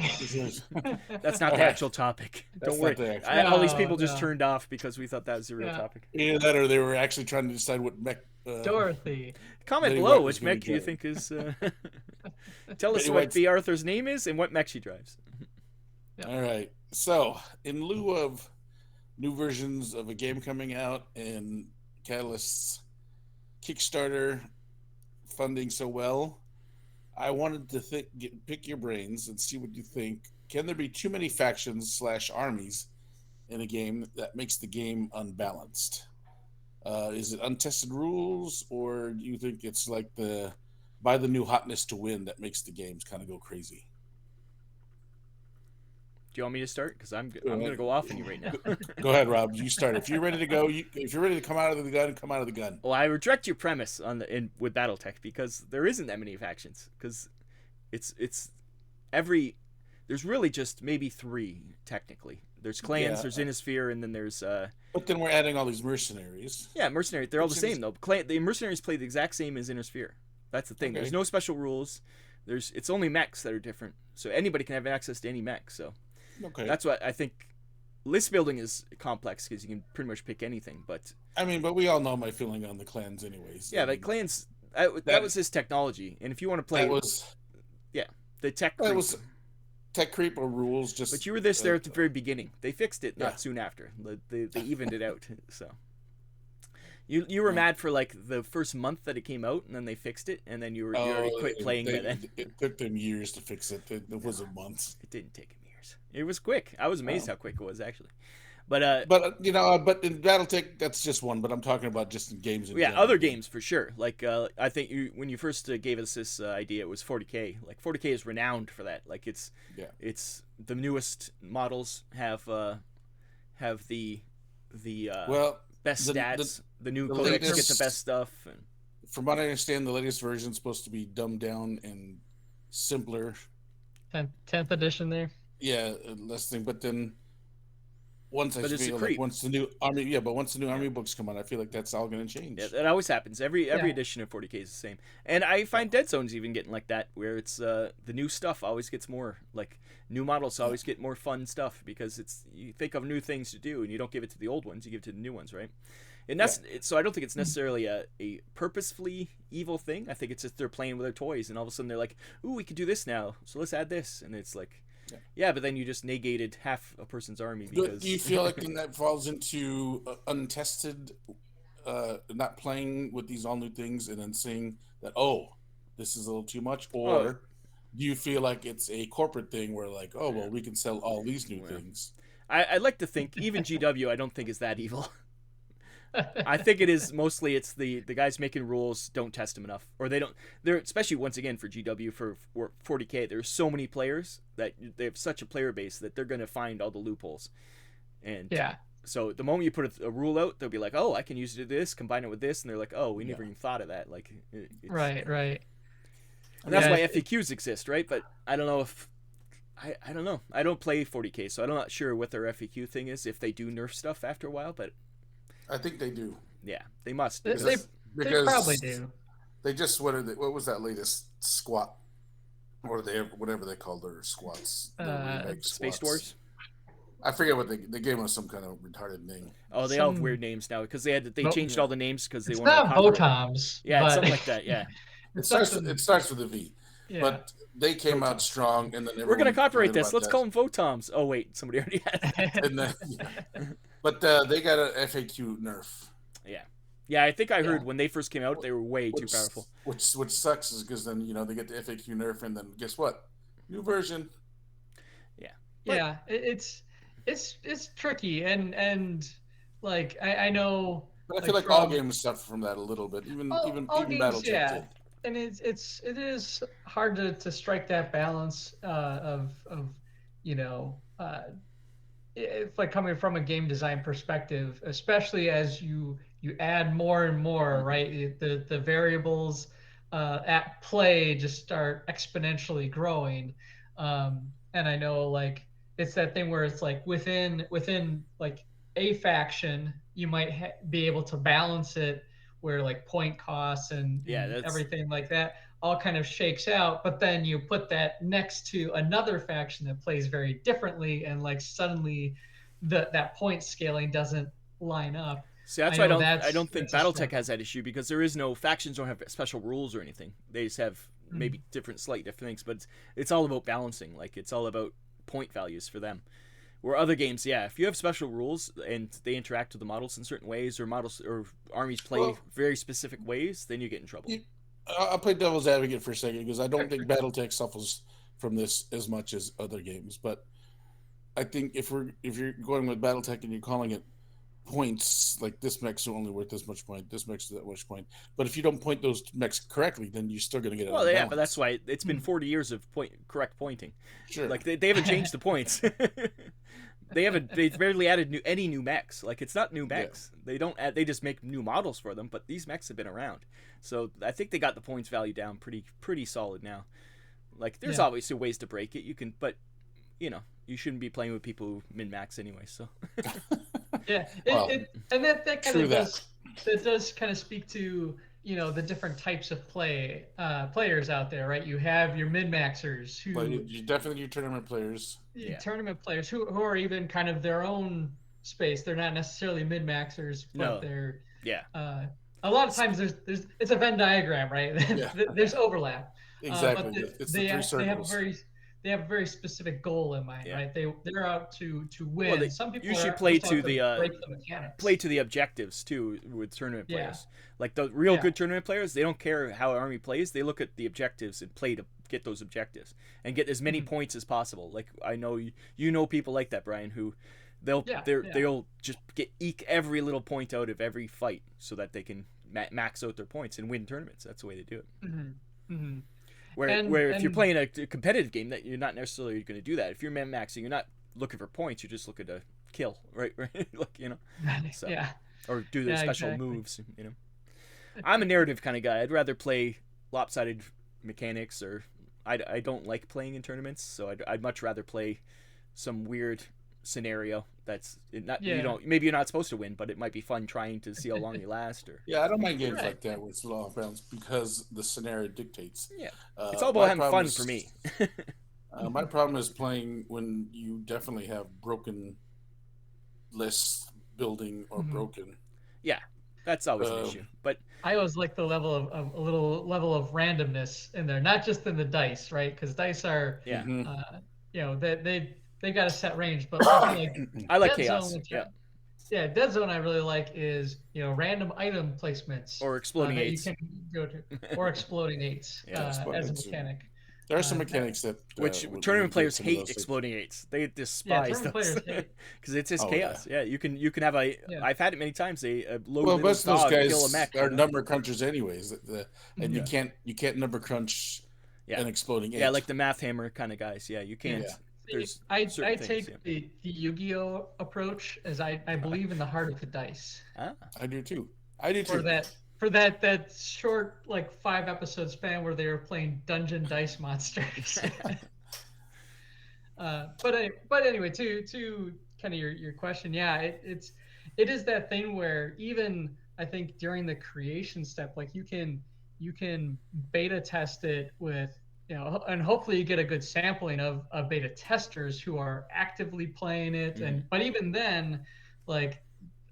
Speaker 4: That's not the actual topic.
Speaker 2: That's
Speaker 4: Don't worry.
Speaker 2: not the actual-
Speaker 4: All these
Speaker 3: No,
Speaker 4: people just
Speaker 3: no.
Speaker 4: turned off because we thought that was the real
Speaker 3: Yeah.
Speaker 4: topic.
Speaker 2: Either that, or they were actually trying to decide what mech.
Speaker 3: Dorothy.
Speaker 4: Comment
Speaker 2: Betty
Speaker 4: below
Speaker 2: White was
Speaker 4: which
Speaker 2: gonna
Speaker 4: mech do you
Speaker 2: drive.
Speaker 4: think is. Tell us
Speaker 2: Betty
Speaker 4: what
Speaker 2: White's-
Speaker 4: B. Arthur's name is and what mech she drives.
Speaker 2: All right. So, in lieu of new versions of a game coming out and Catalyst's Kickstarter funding so well, I wanted to pick your brains and see what you think. Can there be too many factions / armies in a game that makes the game unbalanced? Is it untested rules, or do you think it's like buy the new hotness to win that makes the games kind of go crazy?
Speaker 4: Do you want me to start? Because I'm going to go off on you right now.
Speaker 2: Go ahead, Rob. You start. If you're ready to go, if you're ready to come out of the gun, come out of the gun.
Speaker 4: Well, I reject your premise with Battletech because there isn't that many factions. Because there's really just maybe 3 technically. There's clans,
Speaker 2: Yeah.
Speaker 4: there's Innisphere, and then there's
Speaker 2: But then we're adding all these mercenaries.
Speaker 4: yeah, mercenary. They're all the
Speaker 2: Which
Speaker 4: same though. The mercenaries play the exact same as Innisphere. That's the thing.
Speaker 2: Okay.
Speaker 4: There's no special rules. It's only mechs that are different. So anybody can have access to any mech. So
Speaker 2: Okay.
Speaker 4: that's what I think. List building is complex because you can pretty much pick anything. But
Speaker 2: but we all know my feeling on the clans, anyways.
Speaker 4: yeah, but clans. That was his technology, and if you want to play, the tech.
Speaker 2: That
Speaker 4: creep.
Speaker 2: was tech creep or rules.
Speaker 4: But you were there at the very beginning. They fixed it not
Speaker 2: Yeah.
Speaker 4: soon after. They evened it out. So you were mad for like the first month that it came out, and then they fixed it, and then you already quit playing by then.
Speaker 2: It took them years to fix it. It wasn't months.
Speaker 4: It didn't take him years. It was quick. I was amazed how quick it was actually. But
Speaker 2: But in BattleTech, that's just one. But I'm talking about just in games. In
Speaker 4: yeah,
Speaker 2: general.
Speaker 4: other games for sure. Like I think when you first gave us this idea, it was 40K. Like 40K is renowned for that. Like it's the newest models have the best stats. The new codecs get the
Speaker 2: latest-
Speaker 4: best stuff. And
Speaker 2: From what I understand, the latest version is supposed to be dumbed down and simpler.
Speaker 3: 10th edition there.
Speaker 2: Yeah, less thing. But then once
Speaker 4: But it's a creep.
Speaker 2: once the new army books come out, I feel like that's all going to change.
Speaker 4: yeah, that always happens. Every edition of 40K is the same. And I find Dead Zone's even getting like that, where it's the new stuff always gets more like new models always get more fun stuff because you think of new things to do and you don't give it to the old ones, you give it to the new ones, right? And that's so I don't think it's necessarily a purposefully evil thing. I think it's just they're playing with their toys and all of a sudden they're like, "Ooh, we could do this now, so let's add this," and it's like. Yeah, but then you just negated half a person's army because.
Speaker 2: Do you feel like then that falls into untested, not playing with these all new things and then seeing that this is a little too much, or do you feel like it's a corporate thing where like we can sell all these new things?
Speaker 4: I'd like to think even GW I don't think is that evil. I think it is mostly it's the guys making rules don't test them enough, or they're especially once again for GW for 40K. There's so many players that they have such a player base that they're gonna find all the loopholes, and so the moment you put a rule out, they'll be like, I can use it to this, combine it with this, and they're like, we never even thought of that. Like,
Speaker 3: Right.
Speaker 4: And that's why FAQs exist, right? But I don't know if I don't know. I don't play 40K, so I'm not sure what their FAQ thing is if they do nerf stuff after a while, but.
Speaker 2: I think they do.
Speaker 4: Yeah, they must.
Speaker 3: They probably do.
Speaker 2: They just what was that latest squat? Whatever they called their squats.
Speaker 4: Space Wars.
Speaker 2: I forget what they gave us some kind of retarded name.
Speaker 4: Oh, they all have weird names now because they changed all the names because they
Speaker 3: it's
Speaker 4: wanted.
Speaker 3: Not Botoms.
Speaker 4: Yeah,
Speaker 3: but...
Speaker 4: something like that. Yeah.
Speaker 2: It starts with a V. Yeah. But they came out strong, and then
Speaker 4: we're gonna copyright this. Let's call them Votoms. Oh wait, somebody already had it.
Speaker 2: And then, But they got an FAQ nerf.
Speaker 4: Yeah. I think I heard when they first came out, they were way too powerful.
Speaker 2: Which sucks is because then they get the FAQ nerf, and then guess what? New version.
Speaker 3: Yeah. Yeah, it's tricky, and like I know.
Speaker 2: But I feel like all games suffer from that a little bit. Even Battletech did.
Speaker 3: And it is hard to strike that balance of if like coming from a game design perspective, especially as you add more and more, right? The variables at play just start exponentially growing, and I know like it's that thing where it's like within like a faction you might be able to balance it where like point costs and everything like that. all kind of shakes out, but then you put that next to another faction that plays very differently, and like suddenly that point scaling doesn't line up.
Speaker 4: See, that's
Speaker 3: I
Speaker 4: why
Speaker 3: know
Speaker 4: I don't think
Speaker 3: that's a
Speaker 4: Battletech
Speaker 3: struggle.
Speaker 4: has that issue, because there is no factions don't have special rules or anything. They just have maybe slight different things, but it's all about balancing. Like, it's all about point values for them. Where other games, yeah, if you have special rules and they interact with the models in certain ways, or models or armies play very specific ways, then you get in trouble.
Speaker 2: I'll play devil's advocate for a second, because I don't think Battletech suffers from this as much as other games. But I think if you're going with Battletech and you're calling it points, like this mech's only worth this much point, this mech's that much point. But if you don't point those mechs correctly, then you're still going to get it.
Speaker 4: Well, yeah, but that's why it's been 40 years of correct pointing.
Speaker 2: Sure.
Speaker 4: Like, they haven't changed the points. They've barely added any new mechs. Like, it's not new mechs. Yeah. They just make new models for them, but these mechs have been around. So I think they got the points value down pretty solid now. Like, there's obviously ways to break it. You can, but you know, you shouldn't be playing with people who min-max anyway, so.
Speaker 3: Yeah, and that kind of does kind of speak to, you know, the different types of players out there, right? You have your min-maxers who...
Speaker 2: you definitely your tournament players.
Speaker 3: Tournament players who are even kind of their own space. They're not necessarily min-maxers, but they're...
Speaker 4: Yeah.
Speaker 3: A lot of times it's a Venn diagram, right?
Speaker 2: Yeah.
Speaker 3: There's overlap.
Speaker 2: Exactly.
Speaker 3: But
Speaker 2: it's the three circles.
Speaker 3: They have a very specific goal in mind, right? They're out to win.
Speaker 4: Well,
Speaker 3: some people
Speaker 4: usually
Speaker 3: play to
Speaker 4: the objectives too with tournament players. Like the real good tournament players, they don't care how an army plays. They look at the objectives and play to get those objectives and get as many points as possible. Like, I know you know people like that, Brian, who they'll just eke every little point out of every fight so that they can max out their points and win tournaments. That's the way they do it.
Speaker 3: Mm-hmm. Mm-hmm.
Speaker 4: Where if you're playing a competitive game, that you're not necessarily going to do that. If you're min-maxing, you're not looking for points. You're just looking to kill, right? Like, you know, so, or do the special moves. You know, I'm a narrative kind of guy. I'd rather play lopsided mechanics, or I don't like playing in tournaments, so I'd much rather play some weird scenario that's not maybe you're not supposed to win, but it might be fun trying to see how long you last. Or
Speaker 2: I don't mind games like that with slow off balance, because the scenario dictates.
Speaker 4: It's all about having fun for me.
Speaker 2: My problem is playing when you definitely have broken lists building or broken.
Speaker 4: Yeah, that's always an issue. But
Speaker 3: I always like the level of a little level of randomness in there, not just in the dice, right? Because dice are you know, they got a set range, but like
Speaker 4: I like chaos.
Speaker 3: Dead Zone I really like is, you know, random item placements
Speaker 4: or exploding eights.
Speaker 3: You can go to, or exploding eights as a mechanic.
Speaker 2: There are some mechanics that
Speaker 4: which tournament players hate exploding eights. They despise those because it's just chaos. Yeah, you can have I've had it many times.
Speaker 2: Most of those guys are number crunchers anyways, and you can't number crunch an exploding eight.
Speaker 4: Yeah, like the math hammer kind of guys. Yeah, you can't.
Speaker 3: I take the Yu-Gi-Oh approach, as I believe in the heart of the dice.
Speaker 2: I do too.
Speaker 3: For that short, like 5-episode span where they were playing dungeon dice monsters. But anyway, to kind of your question, it is that thing where even I think during the creation step, like you can beta test it with, you know, and hopefully you get a good sampling of beta testers who are actively playing it. But even then, like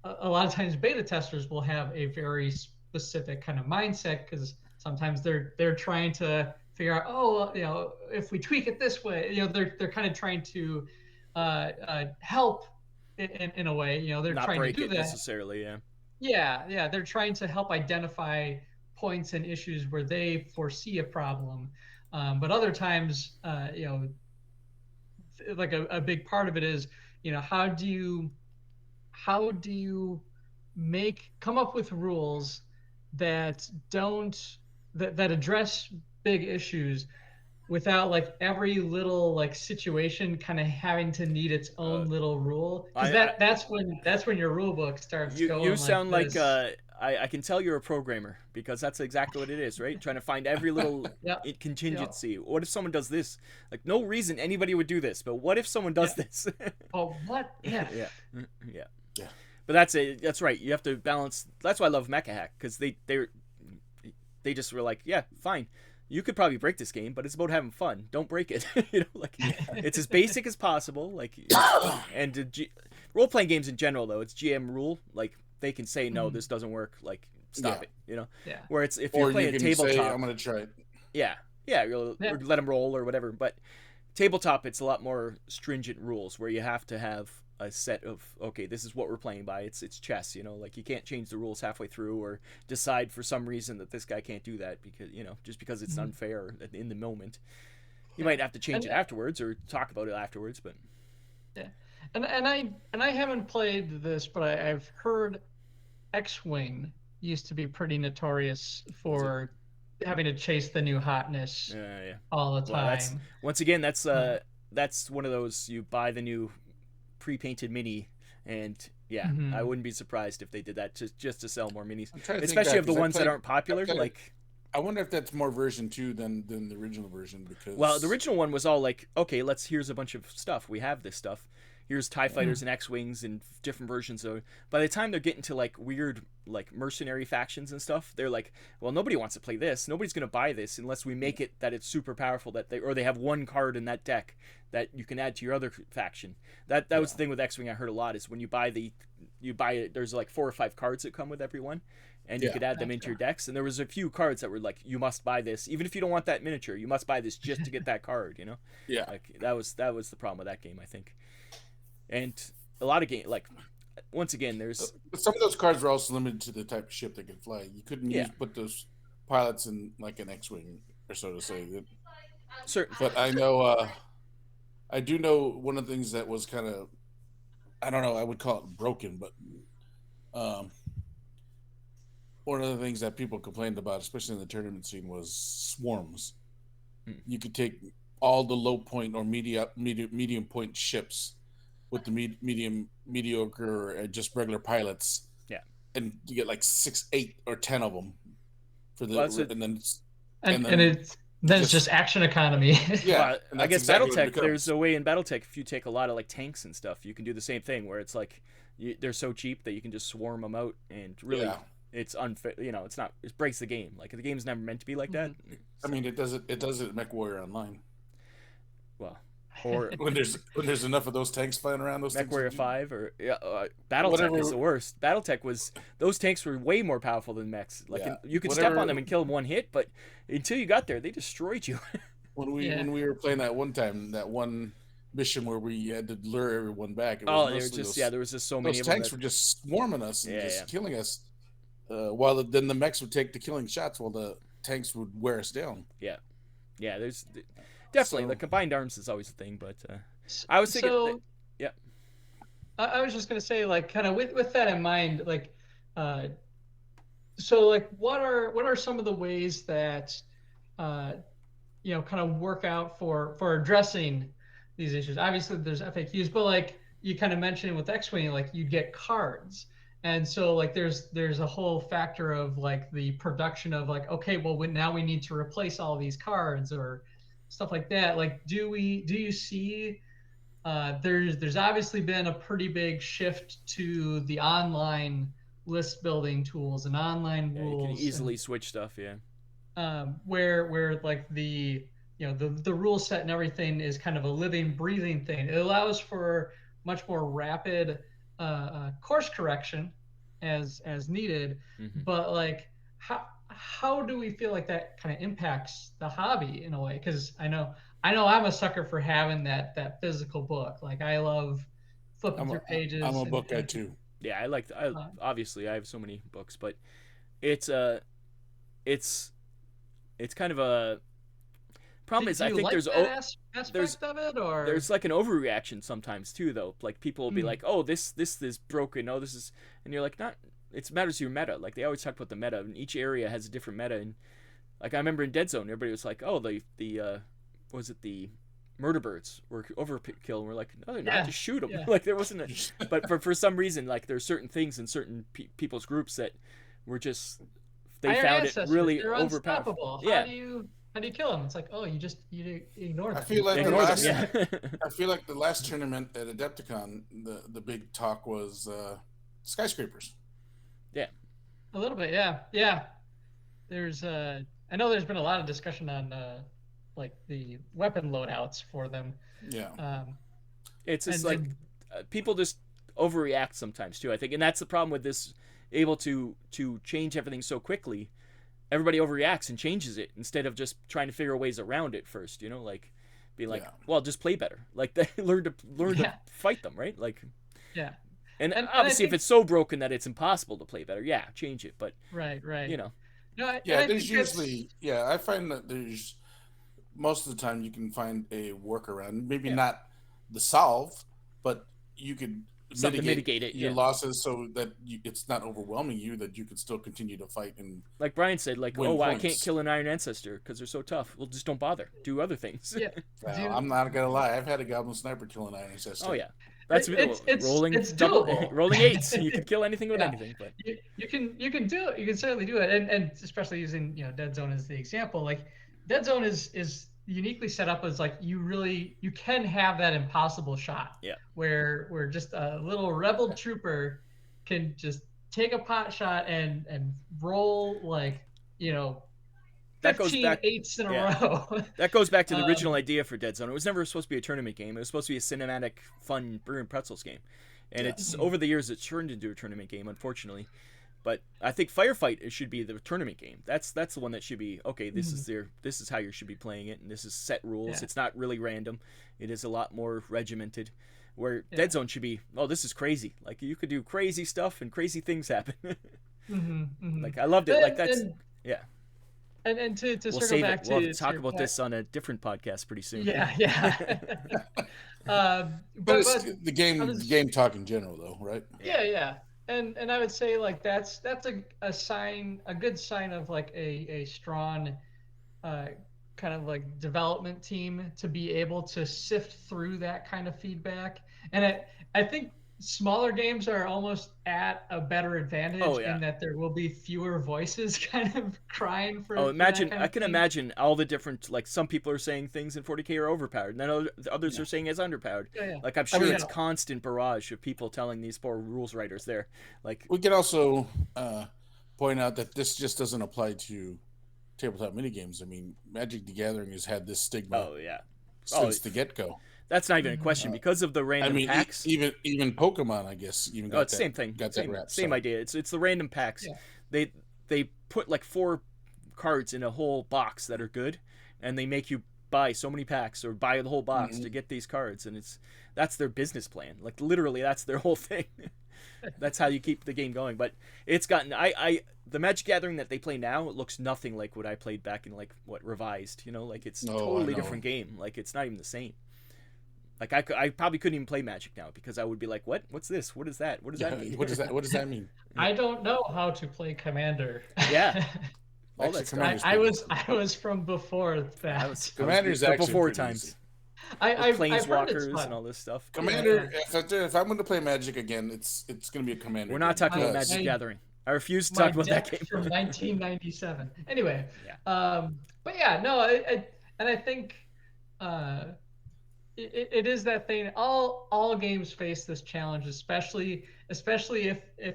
Speaker 3: a lot of times beta testers will have a very specific kind of mindset, because sometimes they're trying to figure out, oh, you know, if we tweak it this way, you know, they're kind of trying to help in a way, you know, they're
Speaker 4: not
Speaker 3: trying
Speaker 4: break
Speaker 3: to do
Speaker 4: it
Speaker 3: that
Speaker 4: necessarily.
Speaker 3: They're trying to help identify points and issues where they foresee a problem. But other times, you know, like a big part of it is, you know, how do you come up with rules that address big issues without like every little like situation kind of having to need its own little rule, because that's when your rule book starts going.
Speaker 4: You sound like I can tell you're a programmer, because that's exactly what it is, right? Trying to find every little contingency. What if someone does this? Like, no reason anybody would do this, but what if someone does this?
Speaker 3: Oh, what? Yeah.
Speaker 4: But that's right. You have to balance. That's why I love Mecha Hack, because they just were like, yeah, fine. you could probably break this game, but it's about having fun. Don't break it. Like it's as basic as possible. Like, and role-playing games in general, though, it's GM rule. Like they can say no, this doesn't work. Like stop it.
Speaker 3: Yeah.
Speaker 4: Where it's if you're playing a tabletop,
Speaker 2: say, I'm gonna try it.
Speaker 4: Yeah, or let them roll or whatever. But tabletop, it's a lot more stringent rules where you have to have a set of, okay, this is what we're playing by. It's chess, like you can't change the rules halfway through or decide for some reason that this guy can't do that because just because it's unfair in the moment. You might have to change it afterwards or talk about it afterwards, but
Speaker 3: and I haven't played this, but I've heard X-Wing used to be pretty notorious for having to chase the new hotness all the time.
Speaker 4: Well, that's one of those, you buy the new pre-painted mini, and I wouldn't be surprised if they did that just to sell more minis, especially of the ones that aren't popular. Like,
Speaker 2: I wonder if that's more version 2 than the original version, because
Speaker 4: the original one was all like, okay, here's a bunch of stuff. We have this stuff. Here's TIE fighters and X-Wings and different versions of. By the time they're getting to like weird like mercenary factions and stuff, they're like, well, nobody wants to play this. Nobody's gonna buy this unless we make it that it's super powerful, that they have one card in that deck that you can add to your other faction. That was the thing with X-Wing I heard a lot, is when you buy it, there's like 4 or 5 cards that come with every one, and you could add them into your decks. And there was a few cards that were like, you must buy this, even if you don't want that miniature, you must buy this just to get that card. Like that was the problem with that game, I think. And a lot of games, like, once again, there's
Speaker 2: some of those cards were also limited to the type of ship they could fly. You couldn't put those pilots in like an X-Wing, or so to say.
Speaker 4: Certain.
Speaker 2: But I know, I do know one of the things that was kind of, I don't know, I would call it broken, but one of the things that people complained about, especially in the tournament scene, was swarms. You could take all the low point or medium point ships with the mediocre or just regular pilots, and you get like 6, 8, or 10 of them for the,
Speaker 3: it's just action economy.
Speaker 4: I guess exactly Battletech. There's a way in Battletech, if you take a lot of like tanks and stuff, you can do the same thing where it's like they're so cheap that you can just swarm them out, and really it's unfair. It's not. It breaks the game. Like the game's never meant to be like that.
Speaker 2: I mean, it does it at MechWarrior Online.
Speaker 4: Well. Or
Speaker 2: when there's enough of those tanks flying around, those
Speaker 4: MechWarrior 5 or Battletech is the worst. Battletech those tanks were way more powerful than mechs. Like you could step on them and kill them one hit, but until you got there, they destroyed you.
Speaker 2: when we were playing that one time, that one mission where we had to lure everyone back.
Speaker 4: There was just so many.
Speaker 2: Those tanks were just swarming us and just killing us. While then the mechs would take the killing shots, while the tanks would wear us down.
Speaker 4: Yeah. There's. Definitely, the combined arms is always a thing, but I was thinking,
Speaker 3: I was just gonna say, like, kind of with that in mind, like, so like, what are some of the ways that, kind of work out for addressing these issues? Obviously, there's FAQs, but like you kind of mentioned with X-Wing, like you get cards, and so like there's a whole factor of like the production of like, okay, well now we need to replace all these cards or stuff like that. Like, do you see there's obviously been a pretty big shift to the online list building tools and online rules.
Speaker 4: You can easily switch stuff,
Speaker 3: where like the rule set and everything is kind of a living, breathing thing. It allows for much more rapid course correction as needed, but like how do we feel like that kind of impacts the hobby in a way? Because I know I'm a sucker for having that physical book. Like I love flipping through pages.
Speaker 2: I'm a book guy too.
Speaker 4: Yeah, obviously I have so many books, but it's kind of a problem. I think there's
Speaker 3: aspect of it, or
Speaker 4: there's like an overreaction sometimes too, though. Like people will be like, "Oh, this is broken. Oh, this is," and you're like, "Not." It matters your meta. Like they always talk about the meta, and each area has a different meta. And like I remember in Dead Zone, everybody was like, "Oh, the murder birds were overkill," and we're like, "No, they're not. Just shoot them." Like there wasn't but for some reason, like there's certain things in certain people's groups that were just found it really overpowered.
Speaker 3: Yeah. How do you kill them? It's like, oh, you ignore them.
Speaker 2: I feel like the last tournament at Adepticon, the big talk was skyscrapers.
Speaker 4: Yeah.
Speaker 3: A little bit, yeah. There's I know there's been a lot of discussion on like the weapon loadouts for them.
Speaker 2: Yeah.
Speaker 4: It's just people just overreact sometimes too, I think, and that's the problem with this able to change everything so quickly. Everybody overreacts and changes it instead of just trying to figure ways around it first. Like be like, well, just play better. Like they learn to fight them, right? Like
Speaker 3: yeah.
Speaker 4: And obviously, if it's so broken that it's impossible to play better, change it. But
Speaker 3: right.
Speaker 4: No,
Speaker 2: there's usually I find that there's most of the time you can find a workaround. Maybe not the solve, but you could mitigate it, your losses so that it's not overwhelming you, that you can still continue to fight. And
Speaker 4: like Brian said, like, oh, I can't kill an Iron Ancestor because they're so tough. Well, just don't bother. Do other things.
Speaker 3: Yeah.
Speaker 2: Well, I'm not gonna lie. I've had a Goblin Sniper kill an Iron Ancestor.
Speaker 4: Oh yeah. That's rolling.
Speaker 3: It's doable.
Speaker 4: Rolling 8s. You can kill anything with anything, but
Speaker 3: you can do it. You can certainly do it, and especially using Dead Zone as the example. Like Dead Zone is uniquely set up as like you can have that impossible shot.
Speaker 4: Yeah.
Speaker 3: Where just a little rebel trooper can just take a pot shot and roll like 15 8s in a row.
Speaker 4: That goes back to the original idea for Dead Zone. It was never supposed to be a tournament game. It was supposed to be a cinematic, fun Burger and Pretzels game. And it's over the years it's turned into a tournament game, unfortunately. But I think Firefight should be the tournament game. That's the one that should be this is how you should be playing it, and this is set rules. Yeah. It's not really random. It is a lot more regimented. Where Dead Zone should be, this is crazy. Like you could do crazy stuff and crazy things happen. Like I loved it. Like that's
Speaker 3: And to
Speaker 4: we'll
Speaker 3: circle back
Speaker 4: to we'll talk about this on a different podcast pretty soon.
Speaker 3: Yeah.
Speaker 2: but it's the game talk in general, though, right?
Speaker 3: Yeah. And I would say like that's a sign, a good sign of like a strong kind of like development team to be able to sift through that kind of feedback. And I think smaller games are almost at a better advantage in that there will be fewer voices kind of crying for.
Speaker 4: I can imagine all the different, like some people are saying things in 40K are overpowered, and then others are saying it's underpowered. Like I'm sure it's constant barrage of people telling these poor rules writers there. Like
Speaker 2: we can also point out that this just doesn't apply to tabletop minigames. I mean, Magic the Gathering has had this stigma since the get-go.
Speaker 4: That's not even a question because of the random packs.
Speaker 2: Even Pokemon, I guess, even got
Speaker 4: it's the same thing.
Speaker 2: Got that rap.
Speaker 4: Same idea. It's the random packs. Yeah. They put like 4 cards in a whole box that are good, and they make you buy so many packs or buy the whole box to get these cards, and that's their business plan. Like literally, that's their whole thing. That's how you keep the game going. But it's gotten the Magic Gathering that they play now, it looks nothing like what I played back in Revised. Like it's a totally different game. Like it's not even the same. Like I probably couldn't even play Magic now because I would be like, what? What's this? What is that? What does that mean?
Speaker 2: What does that mean?
Speaker 3: I don't know how to play Commander.
Speaker 4: Yeah.
Speaker 3: All that stuff. I was from before that.
Speaker 2: Commander's actually
Speaker 4: before times. Planeswalkers and all this stuff.
Speaker 2: Commander. If I'm going to play Magic again, it's going to be a Commander.
Speaker 4: We're not talking about Magic Gathering. I refuse to talk about that game.
Speaker 3: From 1997. Anyway. But and I think. It is that thing. All games face this challenge, especially if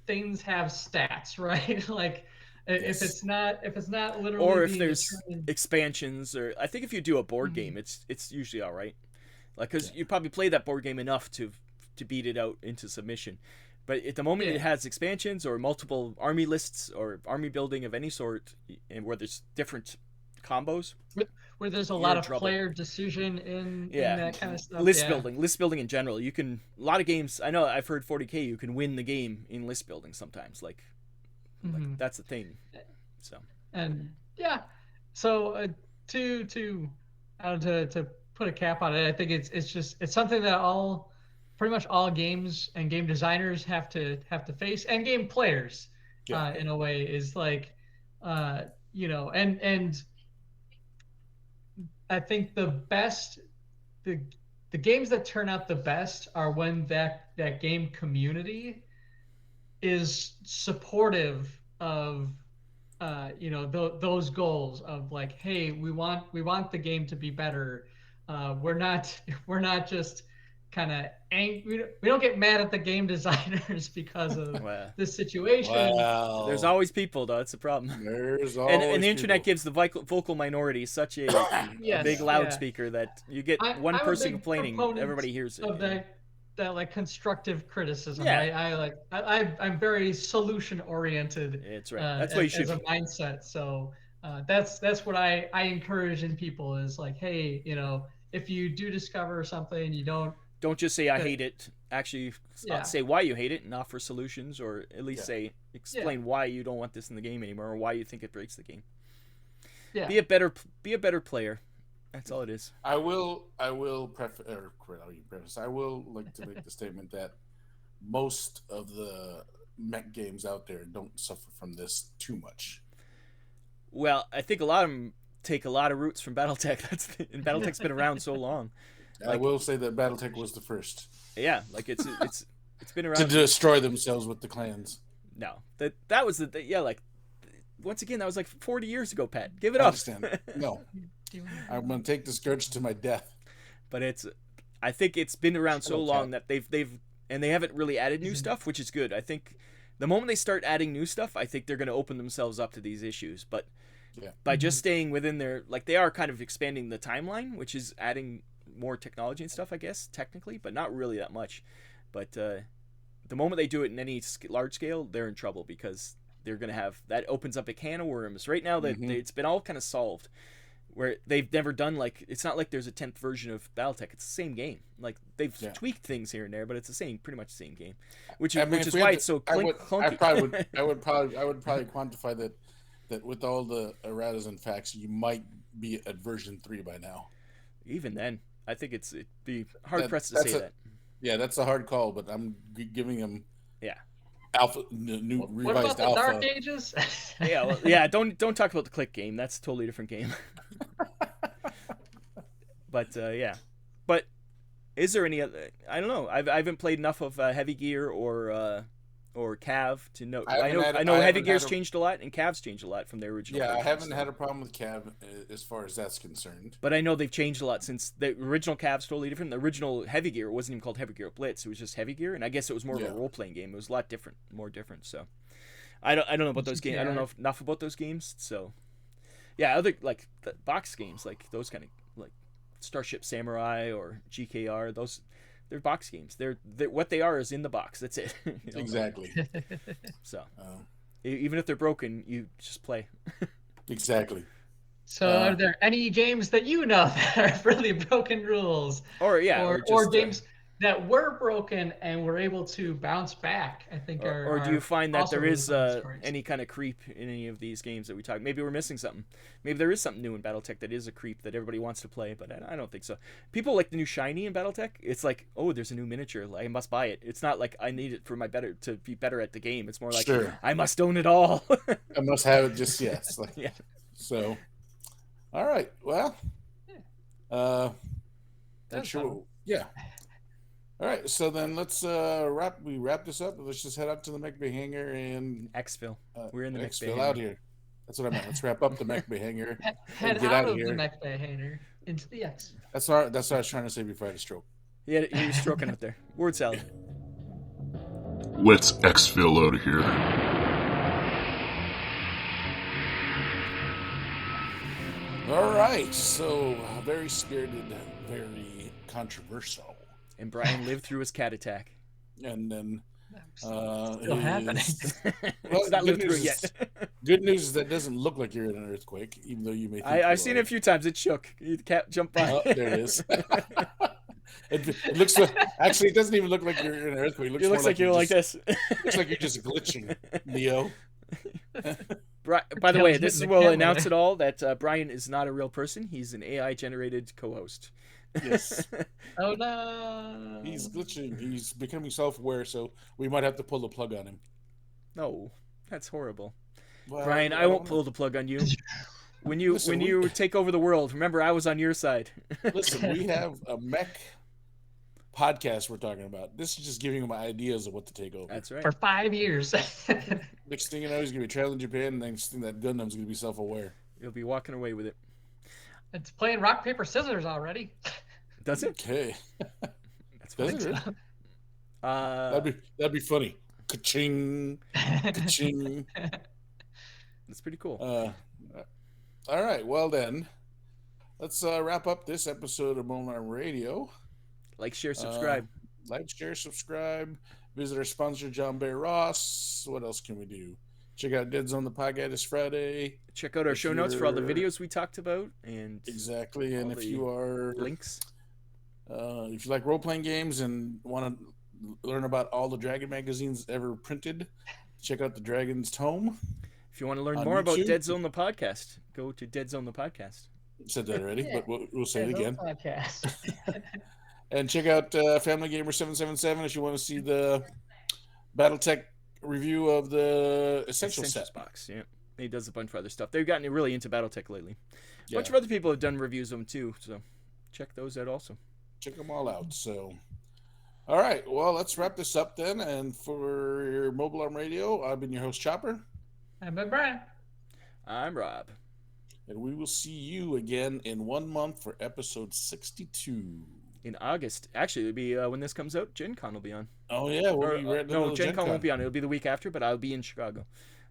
Speaker 3: things have stats, right? Like if it's not literally,
Speaker 4: or if there's expansions, or I think if you do a board game, it's usually all right. Like because you probably play that board game enough to beat it out into submission. But at the moment it has expansions or multiple army lists or army building of any sort, and where there's different combos.
Speaker 3: Where there's a lot of player decision in that kind of stuff.
Speaker 4: List building in general. You can a lot of games. I know I've heard 40K. You can win the game in list building sometimes. Like that's the thing. So
Speaker 3: to put a cap on it, I think it's something that pretty much all games and game designers have to face, and game players in a way is like and I think the games that turn out the best are when that game community is supportive of those goals of like, hey, we want the game to be better. We're not just kind of angry. We don't get mad at the game designers because of this situation.
Speaker 2: Well,
Speaker 4: there's always people, though. That's the problem.
Speaker 2: There's always
Speaker 4: and the internet
Speaker 2: people.
Speaker 4: gives the vocal minority such a big loudspeaker that you get one person complaining, everybody hears it.
Speaker 3: Of that like constructive criticism.
Speaker 4: Yeah.
Speaker 3: I'm very solution oriented.
Speaker 4: That's right. That's what you should
Speaker 3: as a mindset. So that's what I encourage in people is like, hey, if you do discover something, you don't
Speaker 4: just say I hate it. Actually, say why you hate it and offer solutions, or at least explain why you don't want this in the game anymore, or why you think it breaks the game.
Speaker 3: Yeah.
Speaker 4: Be a better player. That's all it is.
Speaker 2: I will preface. I will like to make the statement that most of the mech games out there don't suffer from this too much.
Speaker 4: Well, I think a lot of them take a lot of roots from Battletech. And Battletech's been around so long.
Speaker 2: I will say that Battletech was the first.
Speaker 4: Yeah, like it's been around
Speaker 2: to destroy themselves with the clans.
Speaker 4: No, that was once again, that was like 40 years ago, Pat. Give it
Speaker 2: I
Speaker 4: up.
Speaker 2: Understand. No, I'm gonna take the scourge to my death.
Speaker 4: But I think it's been around so long that they haven't really added new stuff, which is good. I think the moment they start adding new stuff, I think they're going to open themselves up to these issues. But by just staying within their, like, they are kind of expanding the timeline, which is adding more technology and stuff, I guess, technically, but not really that much. But the moment they do it in any large scale, they're in trouble because they're going to have, that opens up a can of worms. Right now, it's been all kind of solved, where they've never done, like, it's not like there's a 10th version of Battletech. It's the same game. Like, they've tweaked things here and there, but it's pretty much the same game, which is why it's so clunky.
Speaker 2: I would probably quantify that with all the erratas and facts, you might be at version 3 by now.
Speaker 4: Even then, I think it'd be hard pressed to say that.
Speaker 2: Yeah, that's a hard call, but I'm giving them alpha, new revised
Speaker 3: what about the
Speaker 2: alpha.
Speaker 3: Dark Ages?
Speaker 4: Don't talk about the Click game. That's a totally different game. But but is there any other? I don't know. I haven't played enough of Heavy Gear or Cav to know. I know Heavy Gear's changed a lot and Cav's changed a lot from their original.
Speaker 2: Yeah, I haven't had a problem with Cav as far as that's concerned.
Speaker 4: But I know they've changed a lot since the original Cav's totally different. The original Heavy Gear wasn't even called Heavy Gear Blitz. It was just Heavy Gear, and I guess it was more of a role playing game. It was a lot different, more different. So I don't know about those games. I don't know enough about those games. So yeah, other like the box games, like those kind of like Starship Samurai or GKR, those. They're box games. They're what they are is in the box. That's it.
Speaker 2: Exactly.
Speaker 4: So, even if they're broken, you just play.
Speaker 2: Exactly.
Speaker 3: So, are there any games that you know that are really broken rules, or games that were broken and were able to bounce back? I think.
Speaker 4: Or do you find that there is any kind of creep in any of these games that we talk? Maybe we're missing something. Maybe there is something new in Battletech that is a creep that everybody wants to play, but I don't think so. People like the new shiny in Battletech. It's like, oh, there's a new miniature. Like, I must buy it. It's not like I need it for to be better at the game. It's more like I must own it all.
Speaker 2: I must have it. Just yes. Like,
Speaker 4: yeah.
Speaker 2: So, all right. Well, that's sure. Yeah. All right, so then let's wrap this up. Let's just head out to the MechBay Hanger and
Speaker 4: ExFil. We're in the
Speaker 2: ExFil out here. That's what I meant. Let's wrap up the MechBay Hanger.
Speaker 3: Head out of the MechBay Hanger into the X.
Speaker 2: That's what I was trying to say before I had a stroke.
Speaker 4: Yeah, he was stroking out there. Word salad.
Speaker 1: Let's ExFil out of here.
Speaker 2: All right, so very spirited, very controversial.
Speaker 4: And Brian lived through his cat attack.
Speaker 2: And then
Speaker 3: still happening.
Speaker 2: Well,
Speaker 4: it's not lived through it yet.
Speaker 2: Good news is that it doesn't look like you're in an earthquake, even though you may think
Speaker 4: I've seen it a few times. It shook. The cat jumped by.
Speaker 2: Oh, there it is. It looks actually, it doesn't even look like you're in an earthquake.
Speaker 4: It looks like you're like this.
Speaker 2: Looks like you're just glitching, Leo.
Speaker 4: By the way, this will announce it all that Brian is not a real person. He's an AI-generated co-host.
Speaker 2: Yes.
Speaker 3: Oh no.
Speaker 2: He's glitching. He's becoming self-aware, so we might have to pull the plug on him.
Speaker 4: No, that's horrible.
Speaker 2: Well,
Speaker 4: Brian, I won't pull the plug on you. When you take over the world, remember I was on your side.
Speaker 2: Listen, we have a mech podcast we're talking about. This is just giving him ideas of what to take over.
Speaker 4: That's right.
Speaker 3: For 5 years.
Speaker 2: Next thing you know, he's gonna be traveling Japan, and next thing that Gundam's gonna be self-aware.
Speaker 4: You'll be walking away with it.
Speaker 3: It's playing rock paper scissors already.
Speaker 4: Does it?
Speaker 2: Okay.
Speaker 4: That's
Speaker 2: Does
Speaker 4: fine.
Speaker 2: it really? That'd be funny. Ka-ching, ka-ching.
Speaker 4: That's pretty cool.
Speaker 2: All right, well then, let's wrap up this episode of Mobile Armor Radio.
Speaker 4: Like, share, subscribe.
Speaker 2: Like, share, subscribe. Visit our sponsor, John Bay Ross. What else can we do? Check out Dead Zone the podcast this Friday.
Speaker 4: Check out our show notes for all the videos we talked about, and
Speaker 2: exactly. And if you are
Speaker 4: links,
Speaker 2: if you like role playing games and want to learn about all the Dragon magazines ever printed, check out the Dragon's Tome.
Speaker 4: If you want to learn more about Dead Zone the podcast, go to Dead Zone the podcast.
Speaker 2: Said that already, but we'll say it again.
Speaker 3: Podcast.
Speaker 2: And check out Family Gamer 777 if you want to see the Battletech review of the Essentials set
Speaker 4: box. Yeah, he does a bunch of other stuff. They've gotten really into Battletech lately. A bunch of other people have done reviews of them too, so check those out also.
Speaker 2: Check them all out. So, all right, well, let's wrap this up then. And for your Mobile Arm Radio, I've been your host, Chopper.
Speaker 3: I'm Brian.
Speaker 4: I'm Rob.
Speaker 2: And we will see you again in 1 month for episode 62.
Speaker 4: In August. Actually, it'll be when this comes out, Gen Con will be on.
Speaker 2: Oh, yeah.
Speaker 4: No, Gen Con won't be on. It'll be the week after, but I'll be in Chicago.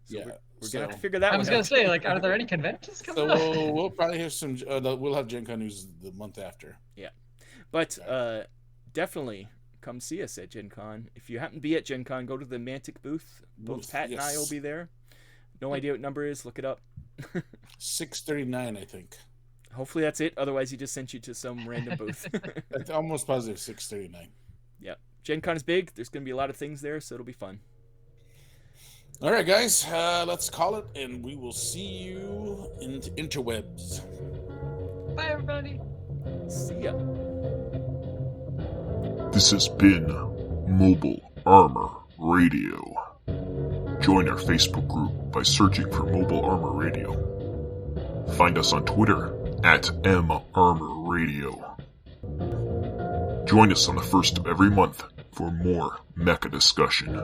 Speaker 4: So
Speaker 2: yeah.
Speaker 4: We're going to have to figure that one out.
Speaker 3: I was going to say, like, are there any conventions coming up?
Speaker 2: So we'll probably have some, we'll have Gen Con news the month after.
Speaker 4: Yeah. But definitely come see us at Gen Con. If you happen to be at Gen Con, go to the Mantic booth. Both Pat and I will be there. No idea what number it is. Look it up.
Speaker 2: 639, I think.
Speaker 4: Hopefully that's it. Otherwise, he just sent you to some random booth.
Speaker 2: I'm almost positive 639.
Speaker 4: Yeah. Gen Con is big. There's going to be a lot of things there, so it'll be fun.
Speaker 2: All right, guys. Let's call it, and we will see you in the interwebs.
Speaker 3: Bye, everybody.
Speaker 4: See ya.
Speaker 1: This has been Mobile Armor Radio. Join our Facebook group by searching for Mobile Armor Radio. Find us on Twitter at @MArmorRadio. Join us on the first of every month for more Mecha discussion.